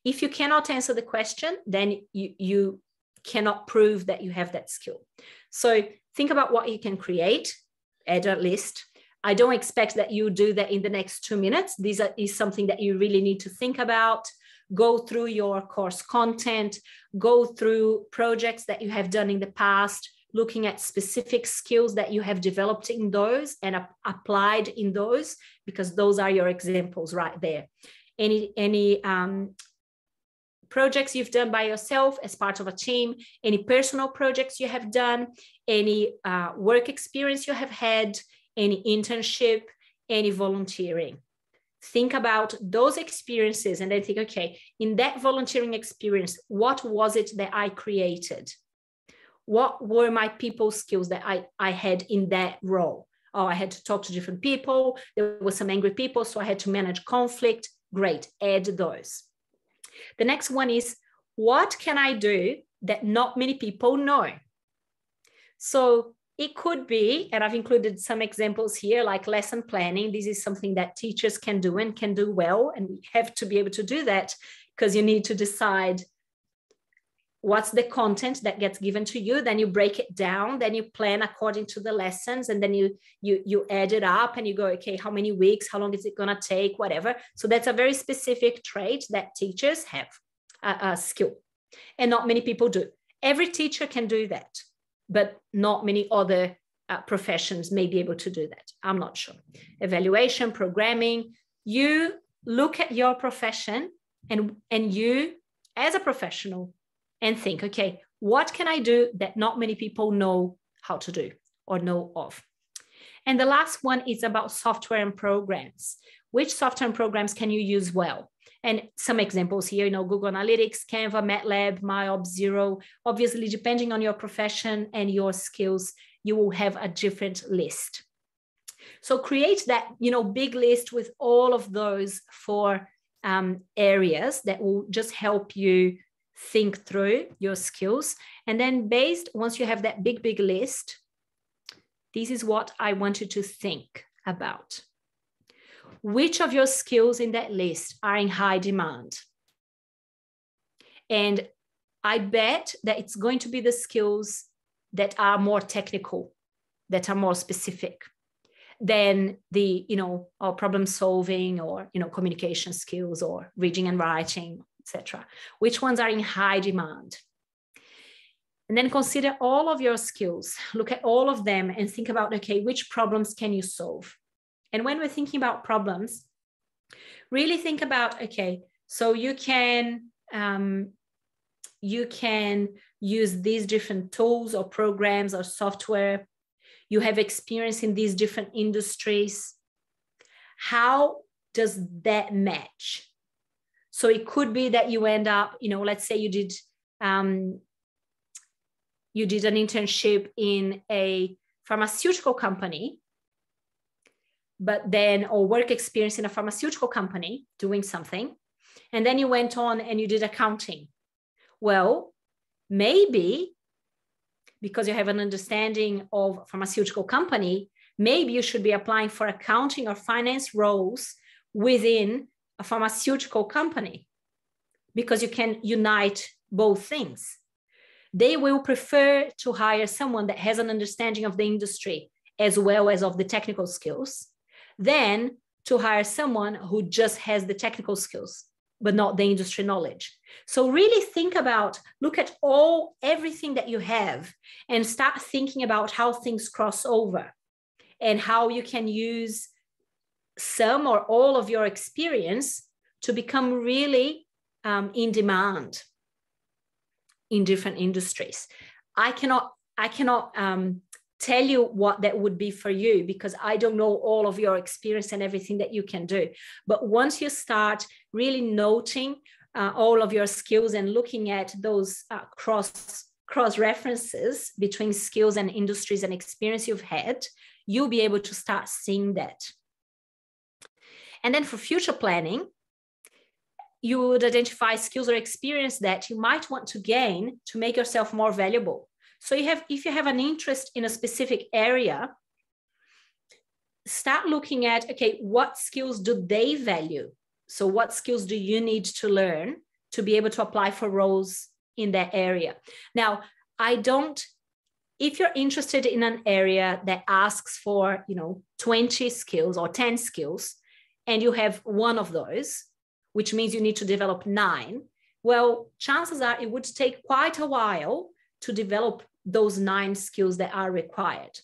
If you cannot answer the question, then you cannot prove that you have that skill. So think about what you can create, add a list. I don't expect that you do that in the next 2 minutes. This is something that you really need to think about. Go through your course content, go through projects that you have done in the past, looking at specific skills that you have developed in those and applied in those, because those are your examples right there. Any projects you've done by yourself as part of a team, any personal projects you have done, any work experience you have had, any internship, any volunteering. Think about those experiences and then think, okay, in that volunteering experience, what was it that I created? What were my people skills that I had in that role? Oh, I had to talk to different people. There were some angry people, so I had to manage conflict. Great, add those. The next one is, what can I do that not many people know? So it could be, and I've included some examples here, like lesson planning. This is something that teachers can do and can do well. And we have to be able to do that because you need to decide what's the content that gets given to you. Then you break it down, then you plan according to the lessons, and then you add it up and you go, okay, how many weeks, how long is it going to take, whatever. So that's a very specific trait that teachers have, a skill, and not many people do. Every teacher can do that, but not many other professions may be able to do that. I'm not sure. Evaluation, programming, you look at your profession and you as a professional and think, okay, what can I do that not many people know how to do or know of? And the last one is about software and programs. Which software and programs can you use well? And some examples here, Google Analytics, Canva, MATLAB, MyOb Zero. Obviously, depending on your profession and your skills, you will have a different list. So create that, big list with all of those 4 areas that will just help you think through your skills. And then once you have that big list, this is what I want you to think about. Which of your skills in that list are in high demand? And I bet that it's going to be the skills that are more technical, that are more specific than the, or problem solving or, communication skills or reading and writing, etc. Which ones are in high demand? And then consider all of your skills, look at all of them and think about, okay, which problems can you solve? And when we're thinking about problems, really think about, okay, so you can use these different tools or programs or software. You have experience in these different industries. How does that match? So it could be that you end up, let's say you did an internship in a pharmaceutical company, or work experience in a pharmaceutical company doing something, and then you went on and you did accounting. Well, maybe because you have an understanding of pharmaceutical company, maybe you should be applying for accounting or finance roles within a pharmaceutical company, because you can unite both things. they will prefer to hire someone that has an understanding of the industry as well as of the technical skills than to hire someone who just has the technical skills, but not the industry knowledge. So really think about, look at everything that you have and start thinking about how things cross over and how you can use some or all of your experience to become really in demand in different industries. I cannot tell you what that would be for you because I don't know all of your experience and everything that you can do. But once you start really noting all of your skills and looking at those cross references between skills and industries and experience you've had, you'll be able to start seeing that. And then for future planning, you would identify skills or experience that you might want to gain to make yourself more valuable. So if you have an interest in a specific area, start looking at, okay, what skills do they value? So what skills do you need to learn to be able to apply for roles in that area? Now, if you're interested in an area that asks for, 20 skills or 10 skills, and you have one of those, which means you need to develop 9, well, chances are it would take quite a while to develop those 9 skills that are required.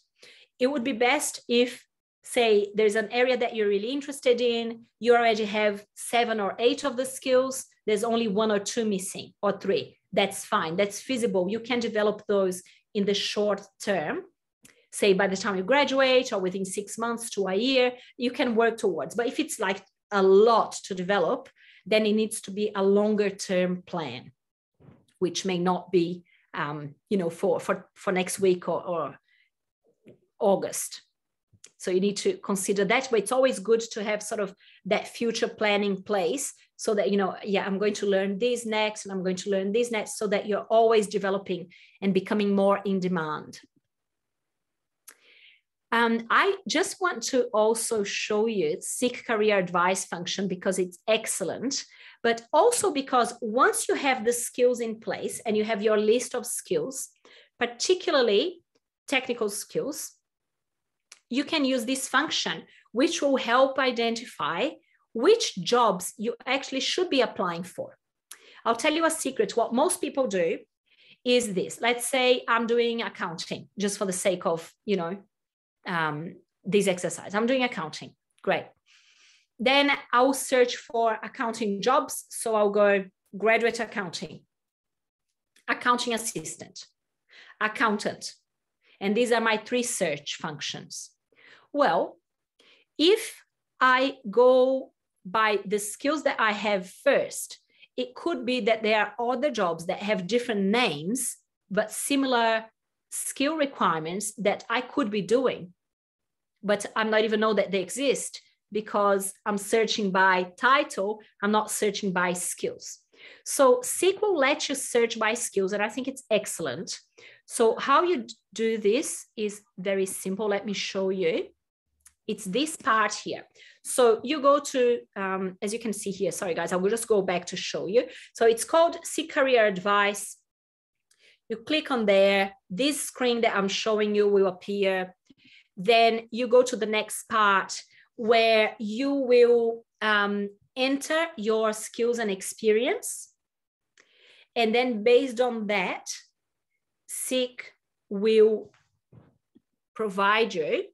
It would be best if, say, there's an area that you're really interested in, you already have 7 or 8 of the skills, there's only 1 or 2 missing, or 3. That's fine, that's feasible. You can develop those in the short term, say by the time you graduate or within 6 months to a year, you can work towards. But if it's like a lot to develop, then it needs to be a longer term plan, which may not be for next week or August. So you need to consider that, but it's always good to have sort of that future planning in place so that, I'm going to learn this next and I'm going to learn this next, so that you're always developing and becoming more in demand. I just want to also show you Seek Career Advice function because it's excellent, but also because once you have the skills in place and you have your list of skills, particularly technical skills, you can use this function, which will help identify which jobs you actually should be applying for. I'll tell you a secret. What most people do is this. Let's say I'm doing accounting, just for the sake of, this exercise. I'm doing accounting. Great. Then I'll search for accounting jobs. So I'll go graduate accounting, accounting assistant, accountant. And these are my 3 search functions. Well, if I go by the skills that I have first, it could be that there are other jobs that have different names, but similar skill requirements that I could be doing, but I not even know that they exist because I'm searching by title, I'm not searching by skills. So Seek will let you search by skills, and I think it's excellent. So how you do this is very simple. Let me show you. It's this part here. So you go to, as you can see here, sorry guys, I will just go back to show you. So it's called Seek Career Advice. You click on there, this screen that I'm showing you will appear. Then you go to the next part where you will enter your skills and experience. And then based on that, Seek will provide you,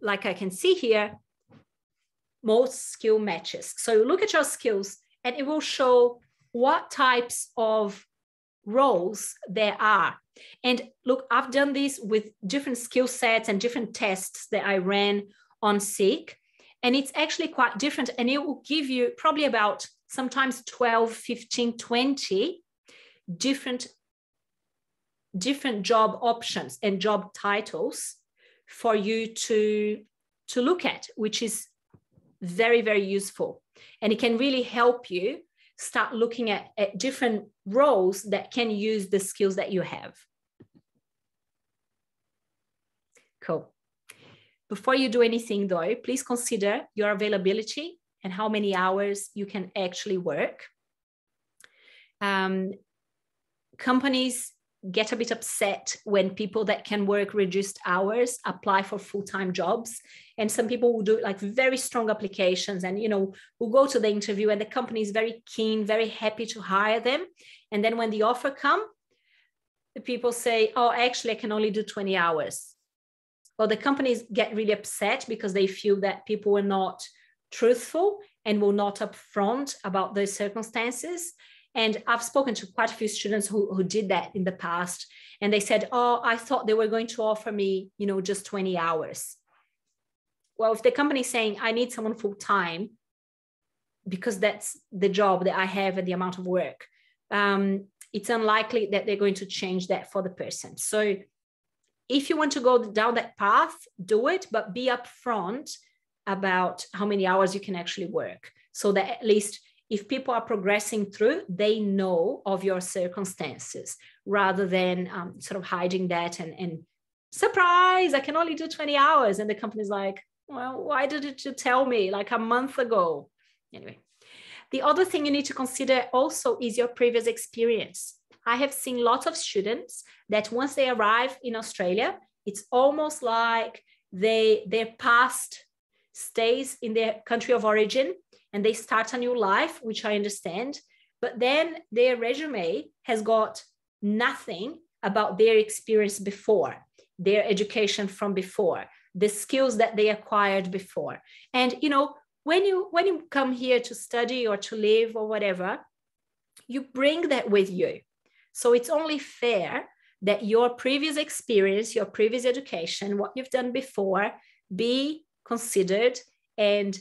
like I can see here, most skill matches. So look at your skills and it will show what types of roles there are. And look, I've done this with different skill sets and different tests that I ran on Seek. And it's actually quite different. And it will give you probably about sometimes 12, 15, 20 different job options and job titles for you to look at, which is very, very useful. And it can really help you start looking at different roles that can use the skills that you have. Cool. Before you do anything though, please consider your availability and how many hours you can actually work. Companies get a bit upset when people that can work reduced hours apply for full-time jobs. And some people will do like very strong applications and, will go to the interview and the company is very keen, very happy to hire them. And then when the offer comes, the people say, oh, actually, I can only do 20 hours. Well, the companies get really upset because they feel that people were not truthful and were not upfront about their circumstances. And I've spoken to quite a few students who did that in the past. And they said, oh, I thought they were going to offer me, just 20 hours. Well, if the company is saying, I need someone full time, because that's the job that I have and the amount of work, it's unlikely that they're going to change that for the person. So if you want to go down that path, do it, but be upfront about how many hours you can actually work, so that at least if people are progressing through, they know of your circumstances, rather than sort of hiding that and surprise, I can only do 20 hours. And the company's like, well, why didn't you tell me like a month ago? Anyway, the other thing you need to consider also is your previous experience. I have seen lots of students that once they arrive in Australia, it's almost like their past stays in their country of origin and they start a new life, which I understand, but then their resume has got nothing about their experience before, their education from before, the skills that they acquired before. And, when you come here to study or to live or whatever, you bring that with you. So it's only fair that your previous experience, your previous education, what you've done before, be considered and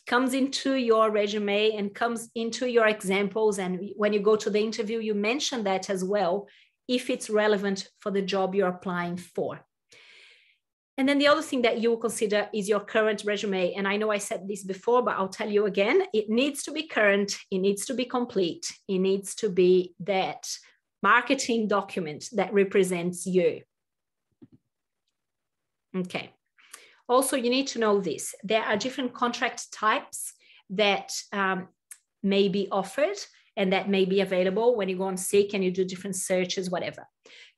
comes into your resume and comes into your examples. And when you go to the interview, you mention that as well, if it's relevant for the job you're applying for. And then the other thing that you will consider is your current resume. And I know I said this before, but I'll tell you again, it needs to be current, it needs to be complete, it needs to be that marketing document that represents you. Okay. Also, you need to know this. There are different contract types that may be offered and that may be available when you go on Seek and you do different searches, whatever.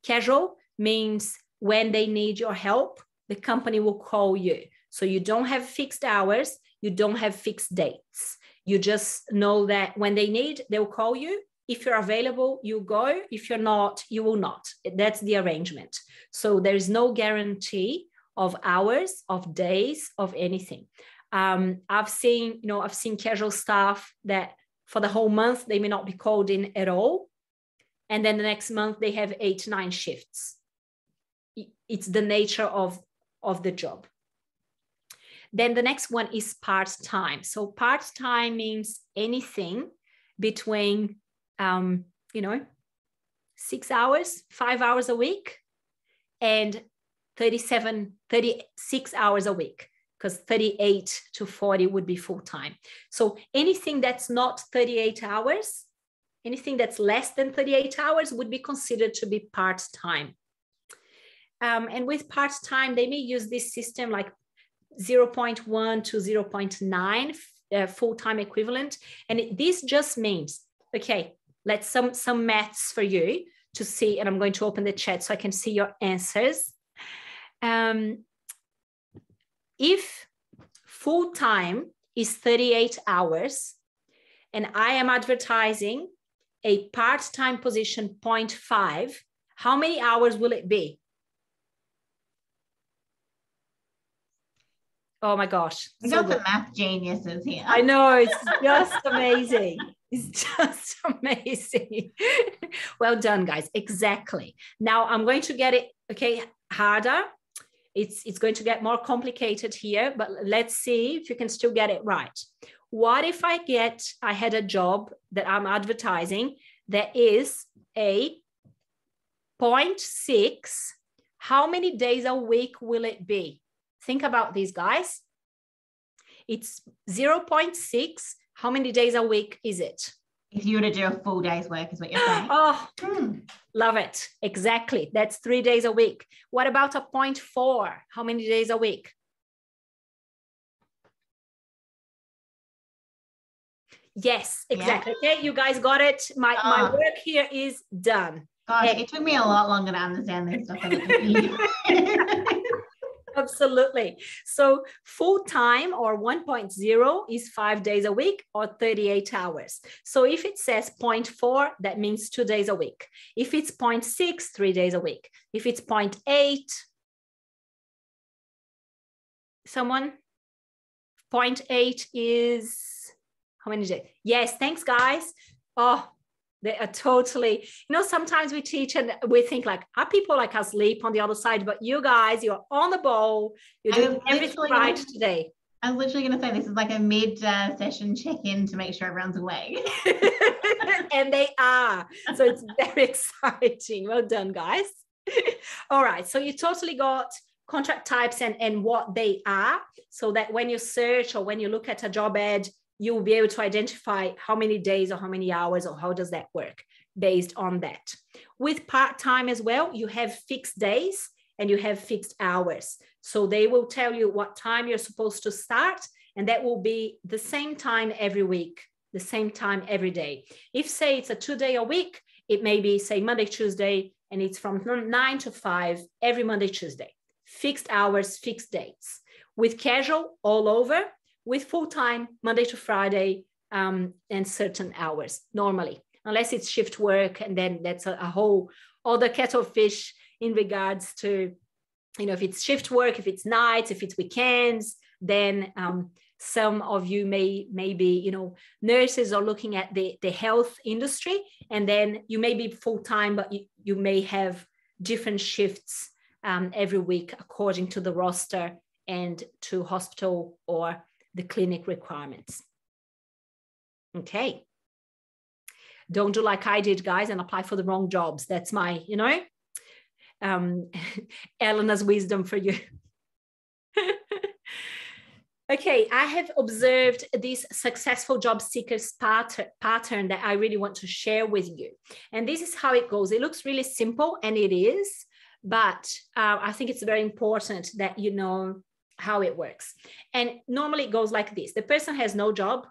Casual means when they need your help, the company will call you. So you don't have fixed hours, you don't have fixed dates. You just know that when they need, they'll call you. If you're available, you go. If you're not, you will not. That's the arrangement. So there's no guarantee of hours, of days, of anything. I've seen casual staff that for the whole month, they may not be called in at all. And then the next month they have 8-9 shifts. It's the nature of the job. Then the next one is part-time. So part-time means anything between, 6 hours, 5 hours a week, and 36 hours a week, because 38 to 40 would be full-time. So anything that's not 38 hours, anything that's less than 38 hours would be considered to be part-time. And with part-time, they may use this system like 0.1 to 0.9 full-time equivalent. And this just means, okay, let's some maths for you to see, and I'm going to open the chat so I can see your answers. If full-time is 38 hours and I am advertising a part-time position 0.5, how many hours will it be? Oh my gosh. We got the math geniuses here. I know, it's just amazing. It's just amazing. Well done, guys. Exactly. Now I'm going to get it, harder. It's going to get more complicated here, but let's see if you can still get it right. What if I had a job that I'm advertising that is a 0.6? How many days a week will it be? Think about these, guys. It's 0.6. How many days a week is it? If you were to do a full day's work, is what you're saying. Oh, love it. Exactly. That's 3 days a week. What about a 0.4? How many days a week? Yes, exactly. Yeah. Okay, you guys got it. My work here is done. Gosh, it took me a lot longer to understand this stuff than it took you. Absolutely. So full-time or 1.0 is 5 days a week or 38 hours. So if it says 0.4, that means 2 days a week. If it's 0.6, 3 days a week. If it's 0.8, someone? 0.8 is how many days? Yes, thanks, guys. Oh, they are totally, sometimes we teach and we think like, are people like asleep on the other side? But you guys, you're on the ball. You're doing everything right today. I was literally going to say this is like a mid-session check-in to make sure everyone's awake. And they are. So it's very exciting. Well done, guys. All right. So you totally got contract types and what they are, so that when you search or when you look at a job ad, you will be able to identify how many days or how many hours or how does that work based on that. With part-time as well, you have fixed days and you have fixed hours. So they will tell you what time you're supposed to start, and that will be the same time every week, the same time every day. If say it's a 2-day a week, it may be say Monday, Tuesday, and it's from 9 to 5 every Monday, Tuesday. Fixed hours, fixed dates. With casual all over, with full-time Monday to Friday and certain hours normally, unless it's shift work, and then that's a whole other kettle of fish in regards to, if it's shift work, if it's nights, if it's weekends, then some of you may be, nurses are looking at the health industry, and then you may be full-time, but you may have different shifts every week according to the roster and to hospital or the clinic requirements. Okay. Don't do like I did, guys, and apply for the wrong jobs. That's my, Elena's wisdom for you. Okay, I have observed this successful job seekers pattern that I really want to share with you. And this is how it goes. It looks really simple, and it is, but I think it's very important that you know how it works. And normally it goes like this. The person has no job,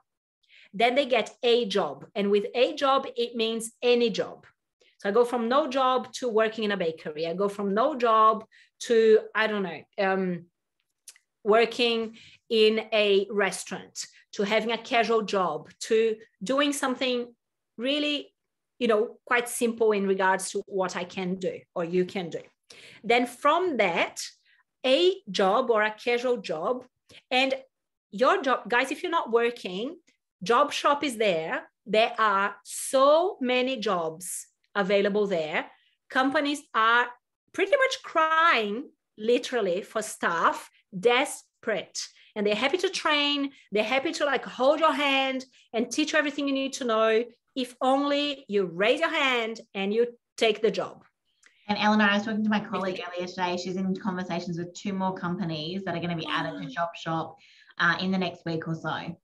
then they get a job. And with a job, it means any job. So I go from no job to working in a bakery. I go from no job to, I don't know, working in a restaurant, to having a casual job, to doing something really, quite simple in regards to what I can do or you can do. Then from that, a job or a casual job, and your job, guys, if you're not working, Job Shop is there. There are so many jobs available there. Companies are pretty much crying, literally, for staff, desperate. And they're happy to train. They're happy to hold your hand and teach you everything you need to know, if only you raise your hand and you take the job. And Eleanor, I was talking to my colleague earlier today. She's in conversations with 2 more companies that are going to be added to Job Shop in the next week or so.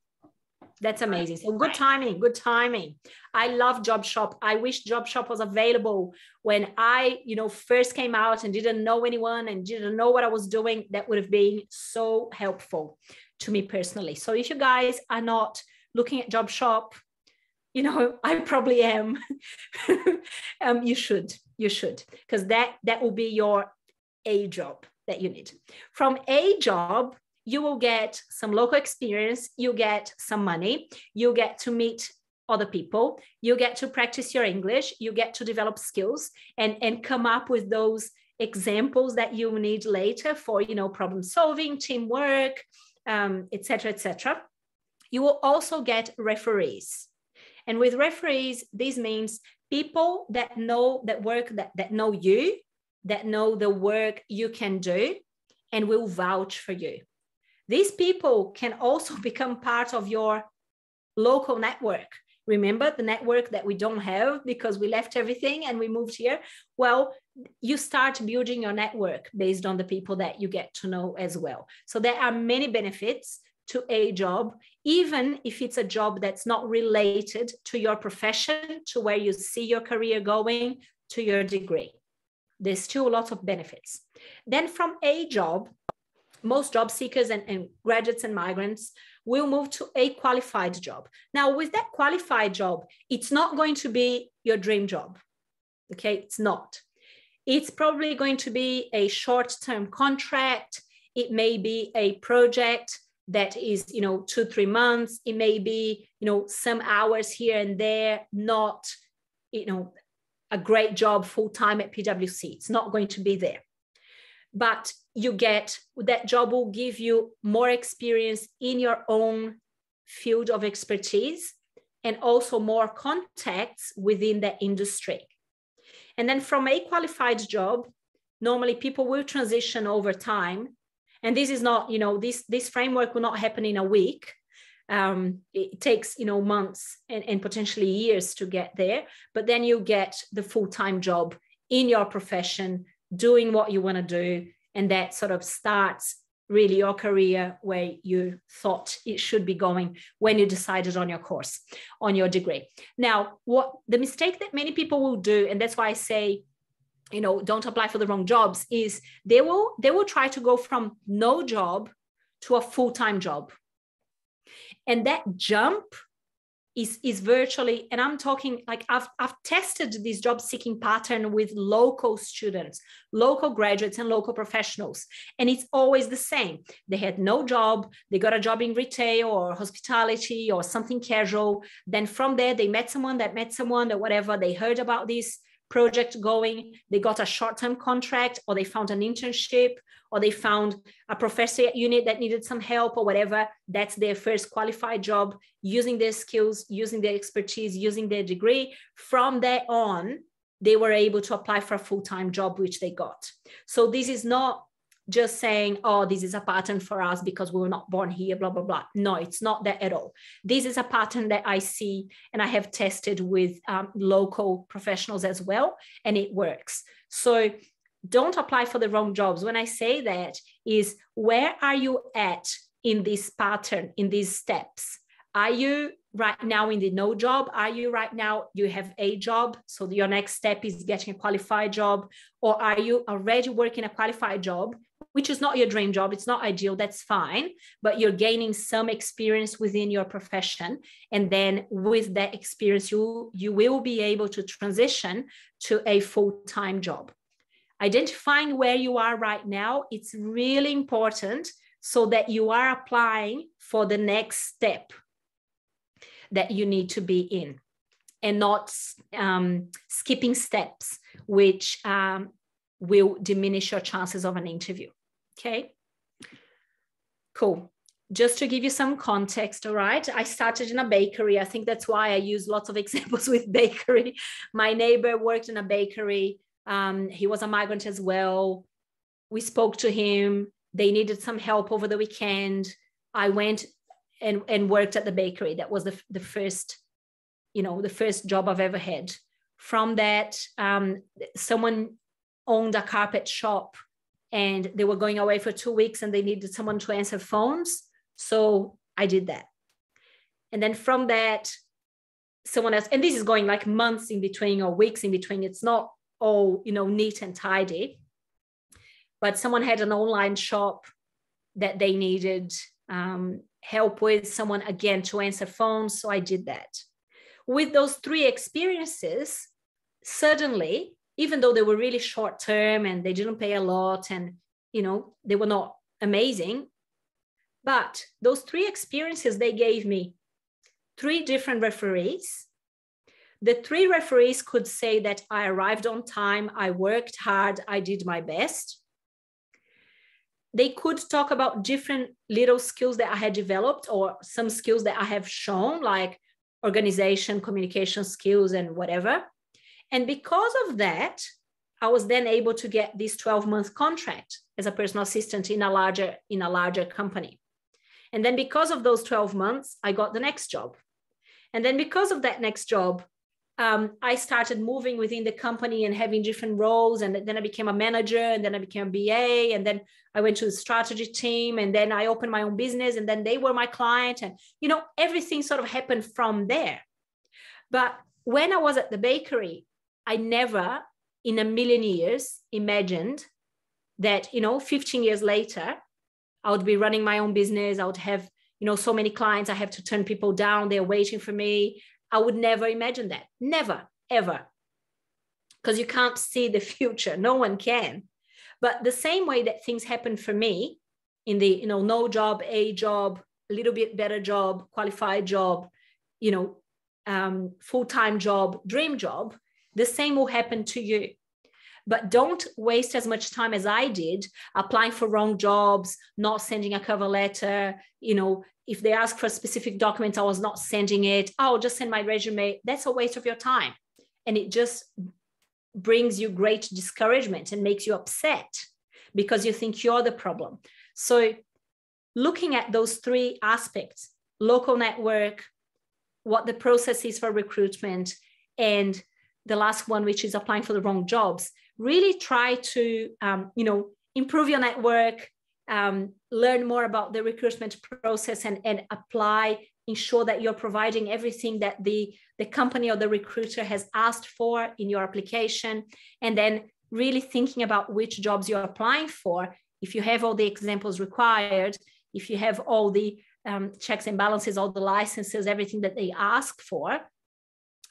That's amazing. So good timing, good timing. I love Job Shop. I wish Job Shop was available when I, first came out and didn't know anyone and didn't know what I was doing. That would have been so helpful to me personally. So if you guys are not looking at Job Shop, I probably am. You should, because that will be your A job that you need. From A job, you will get some local experience, you get some money, you get to meet other people, you get to practice your English, you get to develop skills and come up with those examples that you need later for, problem solving, teamwork, etc., etc. You will also get referees. And with referees, this means people that know that work, that know you, that know the work you can do and will vouch for you. These people can also become part of your local network. Remember the network that we don't have because we left everything and we moved here? Well, you start building your network based on the people that you get to know as well. So there are many benefits to a job, even if it's a job that's not related to your profession, to where you see your career going, to your degree. There's still a lot of benefits. Then from a job, most job seekers and graduates and migrants will move to a qualified job. Now, with that qualified job, it's not going to be your dream job. Okay, it's not. It's probably going to be a short-term contract. It may be a project that is, 2-3 months. It may be, some hours here and there, not, a great job full-time at PwC. It's not going to be there. But that job will give you more experience in your own field of expertise and also more contacts within the industry. And then from a qualified job, normally people will transition over time. And this is not, this framework will not happen in a week. It takes, months and potentially years to get there. But then you get the full-time job in your profession, doing what you want to do. And that sort of starts really your career where you thought it should be going when you decided on your course, on your degree. Now, what the mistake that many people will do, and that's why I say, don't apply for the wrong jobs, is they will try to go from no job to a full-time job. And that jump is virtually, and I'm talking like I've tested this job seeking pattern with local students, local graduates and local professionals. And it's always the same. They had no job. They got a job in retail or hospitality or something casual. Then from there, they met someone or whatever. They heard about this project going. They got a short-term contract, or they found an internship, or they found a professor at unit that needed some help or whatever. That's their first qualified job, using their skills, using their expertise, using their degree. From there on, they were able to apply for a full-time job, which they got. So this is not just saying, oh, this is a pattern for us because we were not born here, blah, blah, blah. No, it's not that at all. This is a pattern that I see and I have tested with local professionals as well, and it works. So don't apply for the wrong jobs. When I say that is, where are you at in this pattern, in these steps? Are you right now in the no job? Are you right now, you have a job, so your next step is getting a qualified job? Or are you already working a qualified job, which is not your dream job? It's not ideal, that's fine, but you're gaining some experience within your profession. And then with that experience, you will be able to transition to a full-time job. Identifying where you are right now, it's really important so that you are applying for the next step that you need to be in, and not skipping steps, which will diminish your chances of an interview. Okay, cool. Just to give you some context, all right, I started in a bakery. I think that's why I use lots of examples with bakery. My neighbor worked in a bakery. He was a migrant as well. We spoke to him. They needed some help over the weekend. I went and worked at the bakery. That was the first, the first job I've ever had. From that, someone owned a carpet shop and they were going away for 2 weeks and they needed someone to answer phones. So I did that. And then from that, someone else, and this is going like months in between or weeks in between. It's not all, neat and tidy, but someone had an online shop that they needed help with, someone again to answer phones. So I did that. With those 3 experiences, suddenly, even though they were really short term and they didn't pay a lot and, they were not amazing, but those 3 experiences, they gave me 3 different referees. The 3 referees could say that I arrived on time, I worked hard, I did my best. They could talk about different little skills that I had developed, or some skills that I have shown, like organization, communication skills, and whatever. And because of that, I was then able to get this 12-month contract as a personal assistant in a larger company. And then because of those 12 months, I got the next job. And then because of that next job, I started moving within the company and having different roles. And then I became a manager, and then I became a BA, and then I went to the strategy team, and then I opened my own business, and then they were my client. And, everything sort of happened from there. But when I was at the bakery, I never in a million years imagined that, 15 years later, I would be running my own business. I would have, so many clients. I have to turn people down. They're waiting for me. I would never imagine that. Never, ever. because you can't see the future. No one can. But the same way that things happen for me in the, no job, a job, a little bit better job, qualified job, full-time job, dream job, the same will happen to you. But don't waste as much time as I did applying for wrong jobs, not sending a cover letter. If they ask for a specific document, I was not sending it. Oh, I'll just send my resume. That's a waste of your time. And it just brings you great discouragement and makes you upset because you think you're the problem. So looking at those three aspects, local network, what the process is for recruitment, and the last one, which is applying for the wrong jobs, really try to, improve your network, learn more about the recruitment process and apply, ensure that you're providing everything that the company or the recruiter has asked for in your application, and then really thinking about which jobs you're applying for. If you have all the examples required, if you have all the checks and balances, all the licenses, everything that they ask for,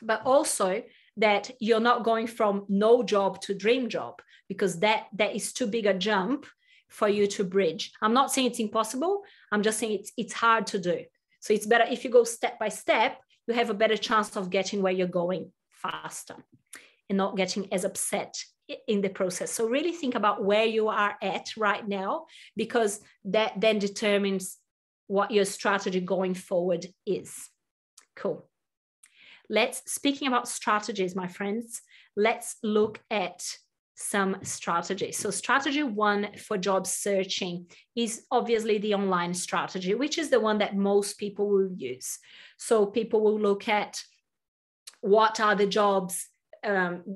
but also that you're not going from no job to dream job, because that is too big a jump for you to bridge. I'm not saying it's impossible. I'm just saying it's hard to do. So it's better if you go step by step, you have a better chance of getting where you're going faster and not getting as upset in the process. So really think about where you are at right now, because that then determines what your strategy going forward is. Cool. Speaking about strategies, my friends, let's look at some strategies. So strategy one for job searching is obviously the online strategy, which is the one that most people will use. So people will look at what are the jobs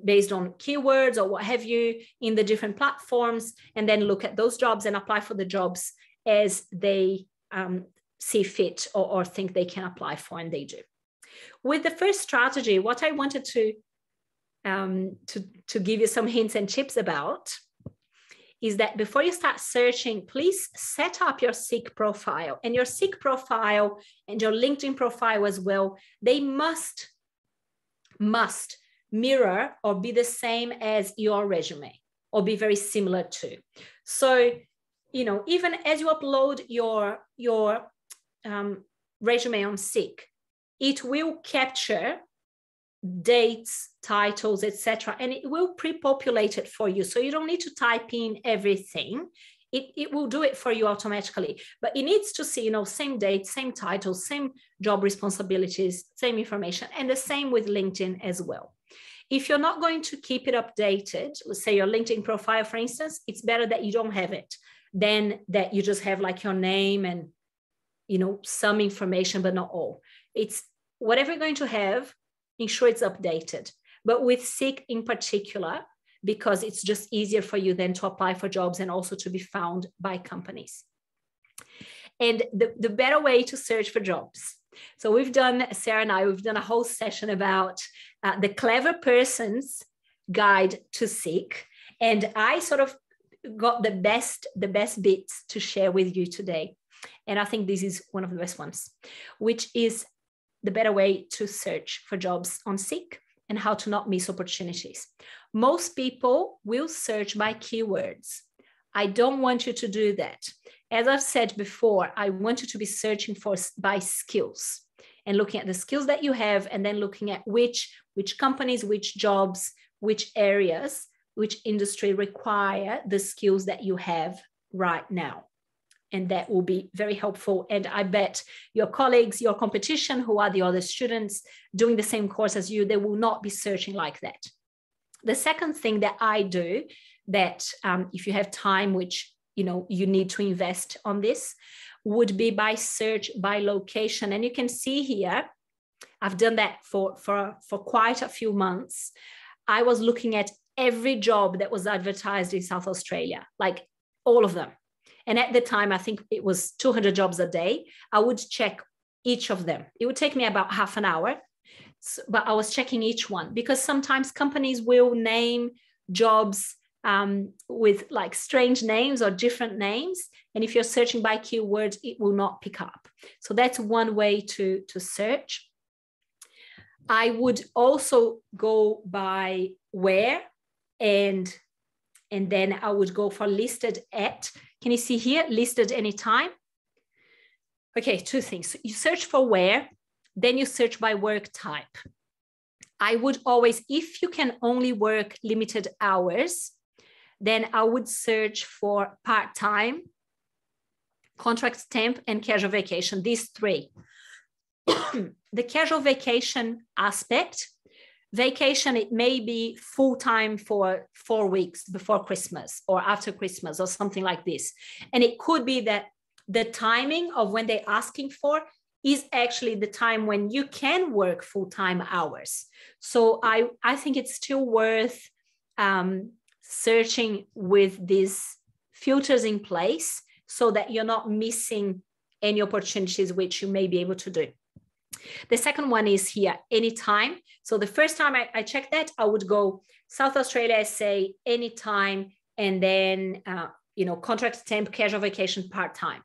based on keywords or what have you in the different platforms, and then look at those jobs and apply for the jobs as they see fit or think they can apply for, and they do. With the first strategy, what I wanted to give you some hints and tips about is that before you start searching, please set up your Seek profile, and your Seek profile and your LinkedIn profile as well. They must mirror or be the same as your resume or be very similar to. So, even as you upload your resume on Seek, it will capture dates, titles, etc., and it will pre-populate it for you. So you don't need to type in everything. It will do it for you automatically, but it needs to see, same date, same title, same job responsibilities, same information, and the same with LinkedIn as well. If you're not going to keep it updated, let's say your LinkedIn profile, for instance, it's better that you don't have it than that you just have like your name and, some information, but not all. It's whatever you're going to have, ensure it's updated. But with Seek in particular, because it's just easier for you then to apply for jobs and also to be found by companies. And the better way to search for jobs. So Sarah and I, we've done a whole session about the clever person's guide to Seek. And I sort of got the best bits to share with you today. And I think this is one of the best ones, which is the better way to search for jobs on Seek and how to not miss opportunities. Most people will search by keywords. I don't want you to do that. As I've said before, I want you to be searching by skills and looking at the skills that you have, and then looking at which companies, which jobs, which areas, which industry require the skills that you have right now. And that will be very helpful. And I bet your colleagues, your competition, who are the other students doing the same course as you, they will not be searching like that. The second thing that I do, that if you have time, which you need to invest on this, would be by search by location. And you can see here, I've done that for quite a few months. I was looking at every job that was advertised in South Australia, like all of them. And at the time, I think it was 200 jobs a day. I would check each of them. It would take me about half an hour, but I was checking each one, because sometimes companies will name jobs with like strange names or different names. And if you're searching by keywords, it will not pick up. So that's one way to search. I would also go by where, and then I would go for listed at. Can you see here, listed anytime? Okay, two things. You search for where, then you search by work type. I would always, if you can only work limited hours, then I would search for part-time, contract temp, and casual vacation, these three. The casual vacation aspect, vacation, it may be full-time for 4 weeks before Christmas or after Christmas or something like this. And it could be that the timing of when they're asking for is actually the time when you can work full-time hours. So I think it's still worth searching with these filters in place so that you're not missing any opportunities which you may be able to do. The second one is here, anytime. So the first time I checked that, I would go South Australia, SA, anytime, and then, contract temp, casual vacation, part-time,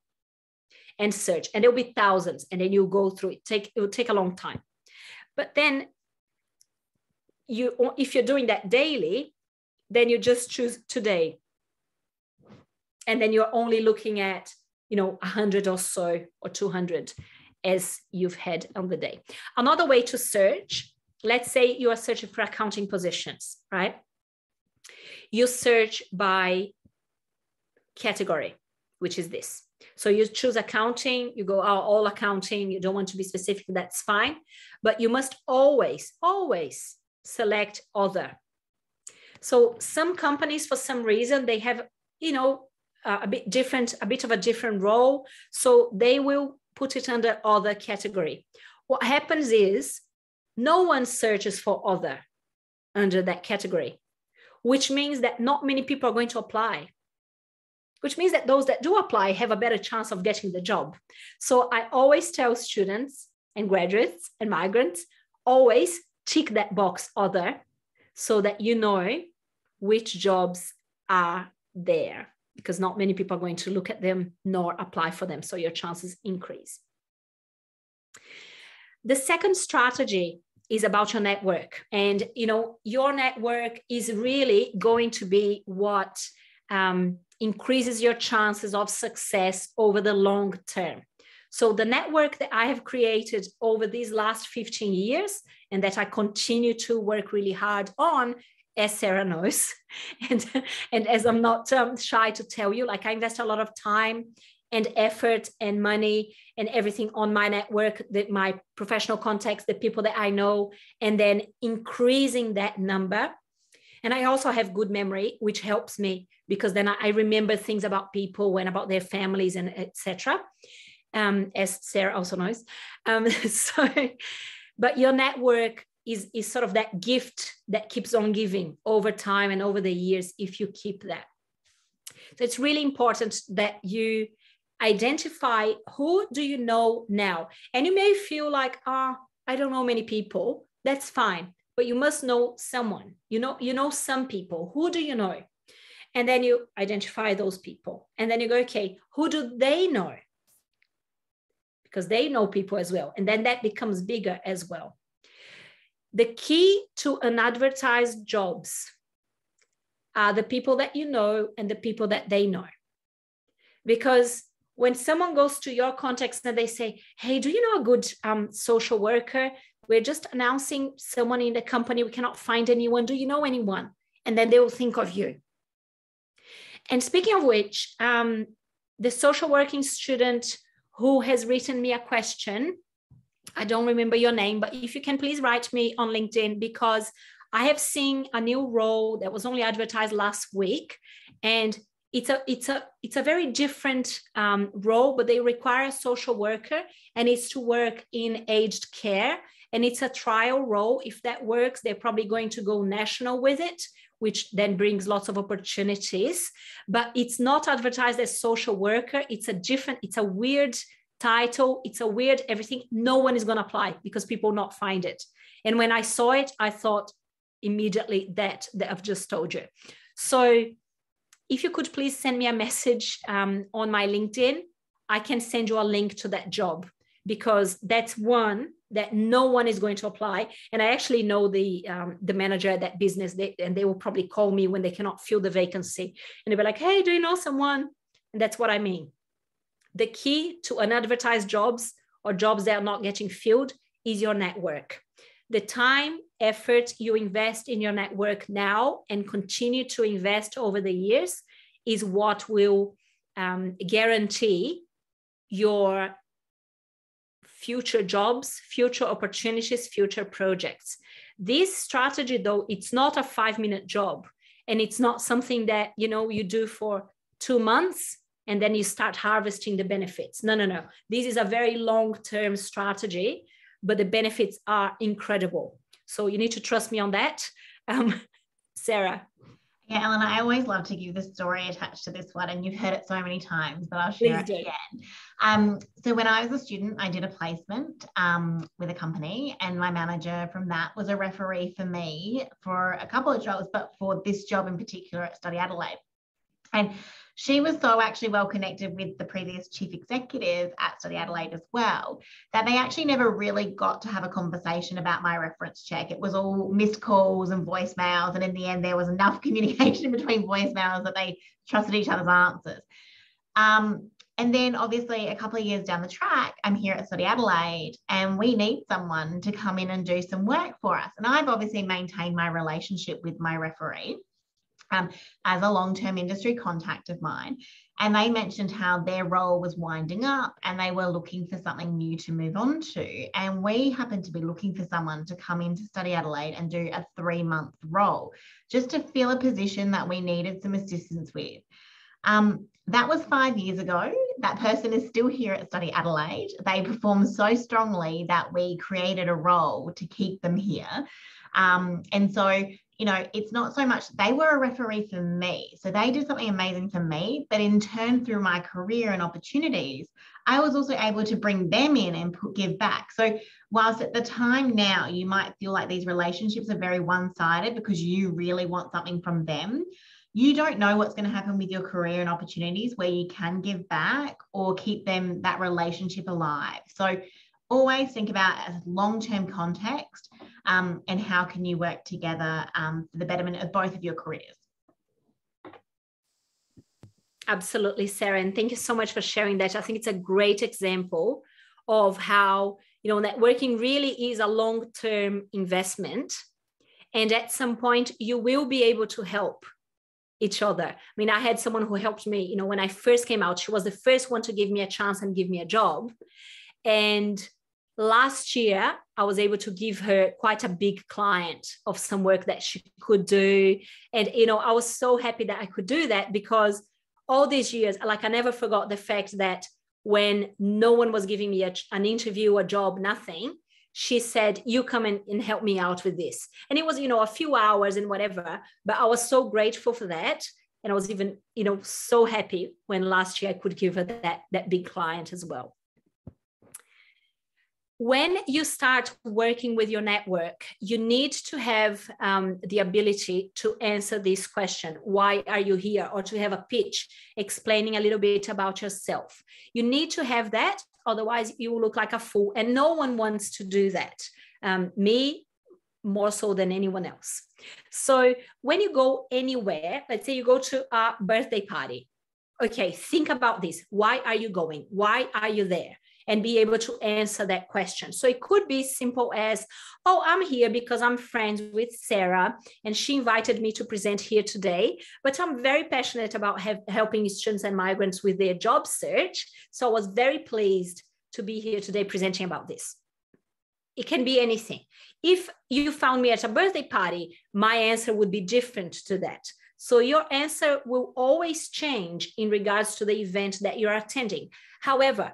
and search. And there'll be thousands, and then you go through it. It will take a long time. But then if you're doing that daily, then you just choose today. And then you're only looking at, 100 or so, or 200 as you've had on the day. Another way to search, let's say you are searching for accounting positions, right? You search by category, which is this. So you choose accounting, you go all accounting, you don't want to be specific, that's fine. But you must always, always select other. So some companies, for some reason, they have, a bit of a different role. So they will put it under other category. What happens is no one searches for other under that category, which means that not many people are going to apply, which means that those that do apply have a better chance of getting the job. So I always tell students and graduates and migrants, always tick that box other so that you know which jobs are there, because not many people are going to look at them nor apply for them. So your chances increase. The second strategy is about your network. And, your network is really going to be what increases your chances of success over the long term. So the network that I have created over these last 15 years and that I continue to work really hard on, as Sarah knows, and as I'm not shy to tell you, like I invest a lot of time and effort and money and everything on my network, my professional contacts, the people that I know, and then increasing that number. And I also have good memory, which helps me because then I remember things about people and about their families and etc. As Sarah also knows. But your network is sort of that gift that keeps on giving over time and over the years if you keep that. So it's really important that you identify who do you know now. And you may feel like, I don't know many people. That's fine. But you must know someone. You know some people. Who do you know? And then you identify those people. And then you go, okay, who do they know? Because they know people as well. And then that becomes bigger as well. The key to unadvertised jobs are the people that you know and the people that they know. Because when someone goes to your contacts and they say, hey, do you know a good social worker? We're just announcing someone in the company. We cannot find anyone. Do you know anyone? And then they will think of you. And speaking of which, the social working student who has written me a question, I don't remember your name, but if you can please write me on LinkedIn, because I have seen a new role that was only advertised last week, and it's a very different role, but they require a social worker, and it's to work in aged care, and it's a trial role. If that works, they're probably going to go national with it, which then brings lots of opportunities. But it's not advertised as social worker. It's a weird title. It's a weird everything. No one is going to apply because people will not find it. And when I saw it, I thought immediately that I've just told you. So if you could please send me a message on my LinkedIn, I can send you a link to that job, because that's one that no one is going to apply. And I actually know the manager at that business, and they will probably call me when they cannot fill the vacancy. And they'll be like, hey, do you know someone? And that's what I mean. The key to unadvertised jobs or jobs that are not getting filled is your network. The time, effort you invest in your network now and continue to invest over the years is what will guarantee your future jobs, future opportunities, future projects. This strategy, though, it's not a 5-minute job, and it's not something that, you know, you do for 2 months and then you start harvesting the benefits. No. This is a very long-term strategy, but the benefits are incredible. So you need to trust me on that. Sarah. Yeah, Eleanor, I always love to give the story attached to this one, and you've heard it so many times, but I'll share it again. So when I was a student, I did a placement with a company, and my manager from that was a referee for me for a couple of jobs, but for this job in particular at Study Adelaide. And she was so actually well connected with the previous chief executive at Study Adelaide as well, that they actually never really got to have a conversation about my reference check. It was all missed calls and voicemails. And in the end, there was enough communication between voicemails that they trusted each other's answers. And then obviously a couple of years down the track, I'm here at Study Adelaide and we need someone to come in and do some work for us. And I've obviously maintained my relationship with my referee as a long-term industry contact of mine. And they mentioned how their role was winding up and they were looking for something new to move on to. And we happened to be looking for someone to come into Study Adelaide and do a 3-month role, just to fill a position that we needed some assistance with. That was 5 years ago. That person is still here at Study Adelaide. They performed so strongly that we created a role to keep them here. And so, you know, it's not so much, they were a referee for me. So they did something amazing for me, but in turn through my career and opportunities, I was also able to bring them in and give back. So whilst at the time now, you might feel like these relationships are very one-sided because you really want something from them, you don't know what's going to happen with your career and opportunities where you can give back or keep them, that relationship alive. So always think about a long-term context and how can you work together for the betterment of both of your careers. Absolutely, Sarah. And thank you so much for sharing that. I think it's a great example of how, you know, networking really is a long-term investment. And at some point, you will be able to help each other. I mean, I had someone who helped me, you know, when I first came out, she was the first one to give me a chance and give me a job. And last year, I was able to give her quite a big client of some work that she could do. And, you know, I was so happy that I could do that because all these years, like I never forgot the fact that when no one was giving me an interview, a job, nothing, she said, you come in and help me out with this. And it was, you know, a few hours and whatever, but I was so grateful for that. And I was even, you know, so happy when last year I could give her that big client as well. When you start working with your network, you need to have the ability to answer this question, why are you here? Or to have a pitch explaining a little bit about yourself. You need to have that, otherwise you will look like a fool. And no one wants to do that. Me, more so than anyone else. So when you go anywhere, let's say you go to a birthday party. Okay, think about this. Why are you going? Why are you there? And be able to answer that question. So it could be simple as, oh, I'm here because I'm friends with Sarah and she invited me to present here today, but I'm very passionate about helping students and migrants with their job search. So I was very pleased to be here today presenting about this. It can be anything. If you found me at a birthday party, my answer would be different to that. So your answer will always change in regards to the event that you're attending. However,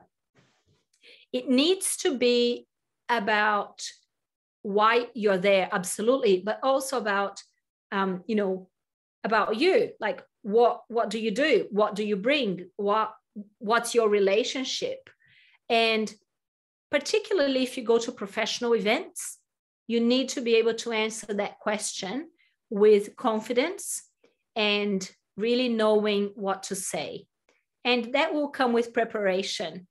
it needs to be about why you're there, absolutely, but also about, you know, about you. Like, what do you do? What do you bring? What's your relationship? And particularly if you go to professional events, you need to be able to answer that question with confidence and really knowing what to say. And that will come with preparation.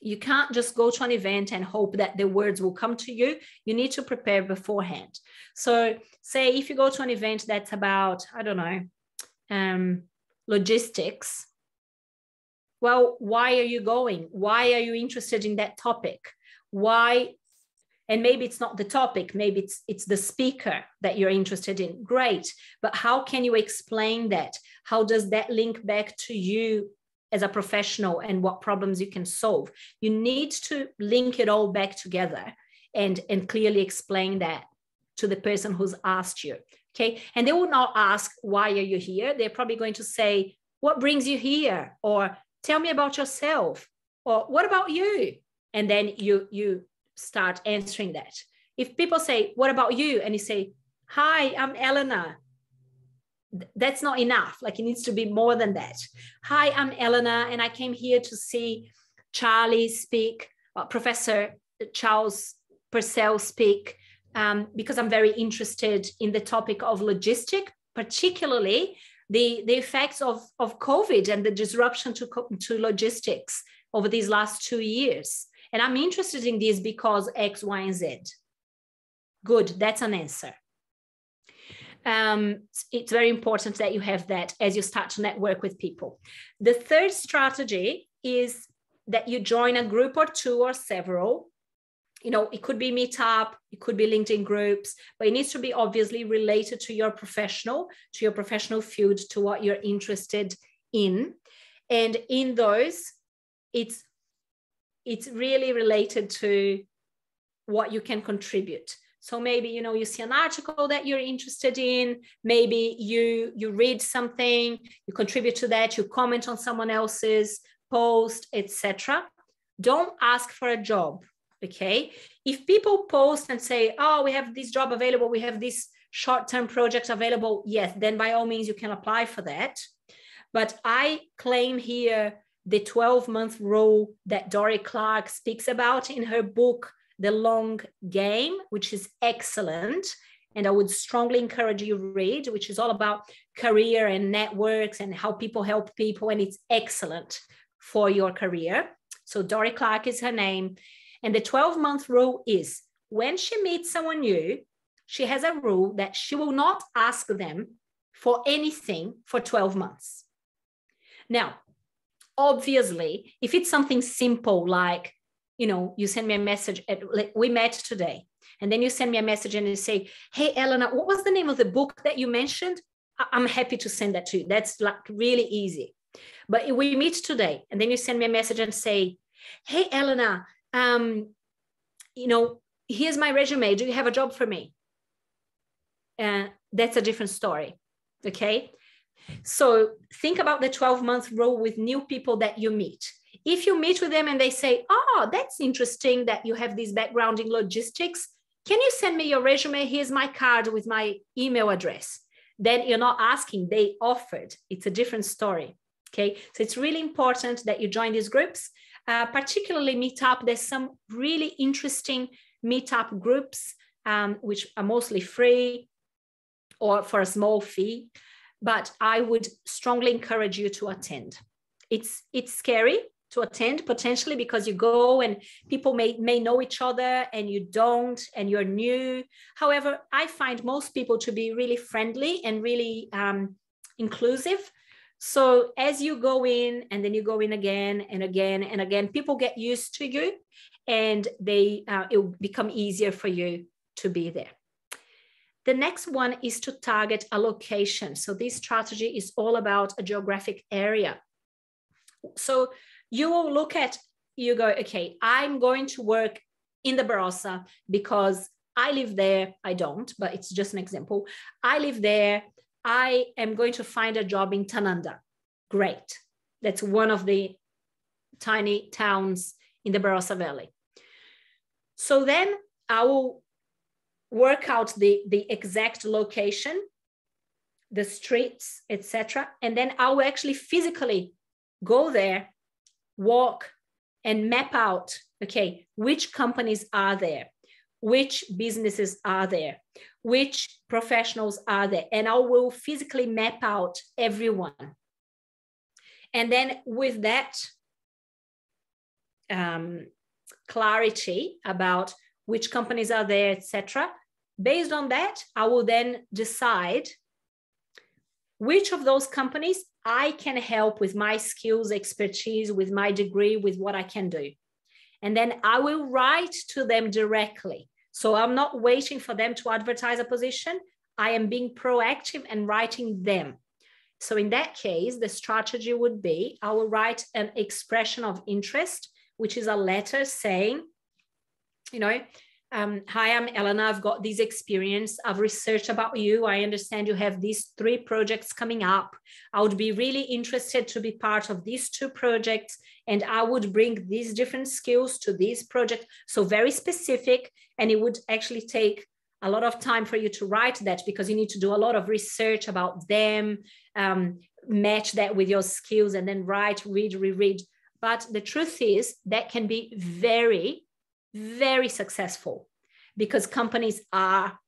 you can't just go to an event and hope that the words will come to you. You need to prepare beforehand. So say if you go to an event that's about, I don't know, logistics, well, why are you going? Why are you interested in that topic? Why? And maybe it's not the topic, maybe it's the speaker that you're interested in. Great, but how can you explain that? How does that link back to you as a professional and what problems you can solve? You need to link it all back together and clearly explain that to the person who's asked you, okay? And they will not ask, why are you here? They're probably going to say, what brings you here? Or tell me about yourself. Or what about you? And then you start answering that. If people say, what about you? And you say, hi, I'm Elena. That's not enough. Like, it needs to be more than that. Hi, I'm Elena, and I came here to see Charlie speak, Professor Charles Purcell speak, because I'm very interested in the topic of logistic, particularly the effects of COVID and the disruption to logistics over these last 2 years. And I'm interested in this because X, Y, and Z. Good, that's an answer. It's very important that you have that as you start to network with people. The third strategy is that you join a group or two or several. You know, it could be Meetup, it could be LinkedIn groups, but it needs to be obviously related to your professional field, to what you're interested in. And in those, it's really related to what you can contribute. So maybe, you know, you see an article that you're interested in, maybe you read something, you contribute to that, you comment on someone else's post, etc. Don't ask for a job, okay? If people post and say, oh, we have this job available, we have this short-term project available, yes, then by all means you can apply for that. But I claim here the 12-month rule that Dory Clark speaks about in her book, The Long Game, which is excellent. And I would strongly encourage you to read, which is all about career and networks and how people help people. And it's excellent for your career. So Dory Clark is her name. And the 12-month rule is when she meets someone new, she has a rule that she will not ask them for anything for 12 months. Now, obviously, if it's something simple like, you know, you send me a message, like we met today, and then you send me a message and you say, hey, Elena, what was the name of the book that you mentioned? I'm happy to send that to you. That's like really easy. But we meet today, and then you send me a message and say, hey, Elena, you know, here's my resume. Do you have a job for me? That's a different story, okay? So think about the 12-month rule with new people that you meet. If you meet with them and they say, oh, that's interesting that you have this background in logistics, can you send me your resume? Here's my card with my email address. Then you're not asking, they offered. It's a different story, okay? So it's really important that you join these groups, particularly Meetup. There's some really interesting Meetup groups, which are mostly free or for a small fee, but I would strongly encourage you to attend. It's scary to attend potentially because you go and people may know each other and you don't, and you're new. However, I find most people to be really friendly and really inclusive. So as you go in and then you go in again and again and again, people get used to you and it will become easier for you to be there. The next one is to target a location. So this strategy is all about a geographic area. So you will look at, you go, okay, I'm going to work in the Barossa because I live there. I don't, but it's just an example. I live there. I am going to find a job in Tananda. Great. That's one of the tiny towns in the Barossa Valley. So then I will work out the exact location, the streets, etc. And then I will actually physically go there, walk and map out, okay, which companies are there, which businesses are there, which professionals are there. And I will physically map out everyone. And then with that, clarity about which companies are there, etc. Based on that, I will then decide which of those companies I can help with my skills, expertise, with my degree, with what I can do. And then I will write to them directly. So I'm not waiting for them to advertise a position. I am being proactive and writing them. So in that case, the strategy would be, I will write an expression of interest, which is a letter saying, hi, I'm Elena. I've got this experience. I've researched about you. I understand you have these 3 projects coming up. I would be really interested to be part of these 2 projects, and I would bring these different skills to this project. So very specific, and it would actually take a lot of time for you to write that, because you need to do a lot of research about them, match that with your skills, and then write, read, reread. But the truth is that can be very, very successful, because companies are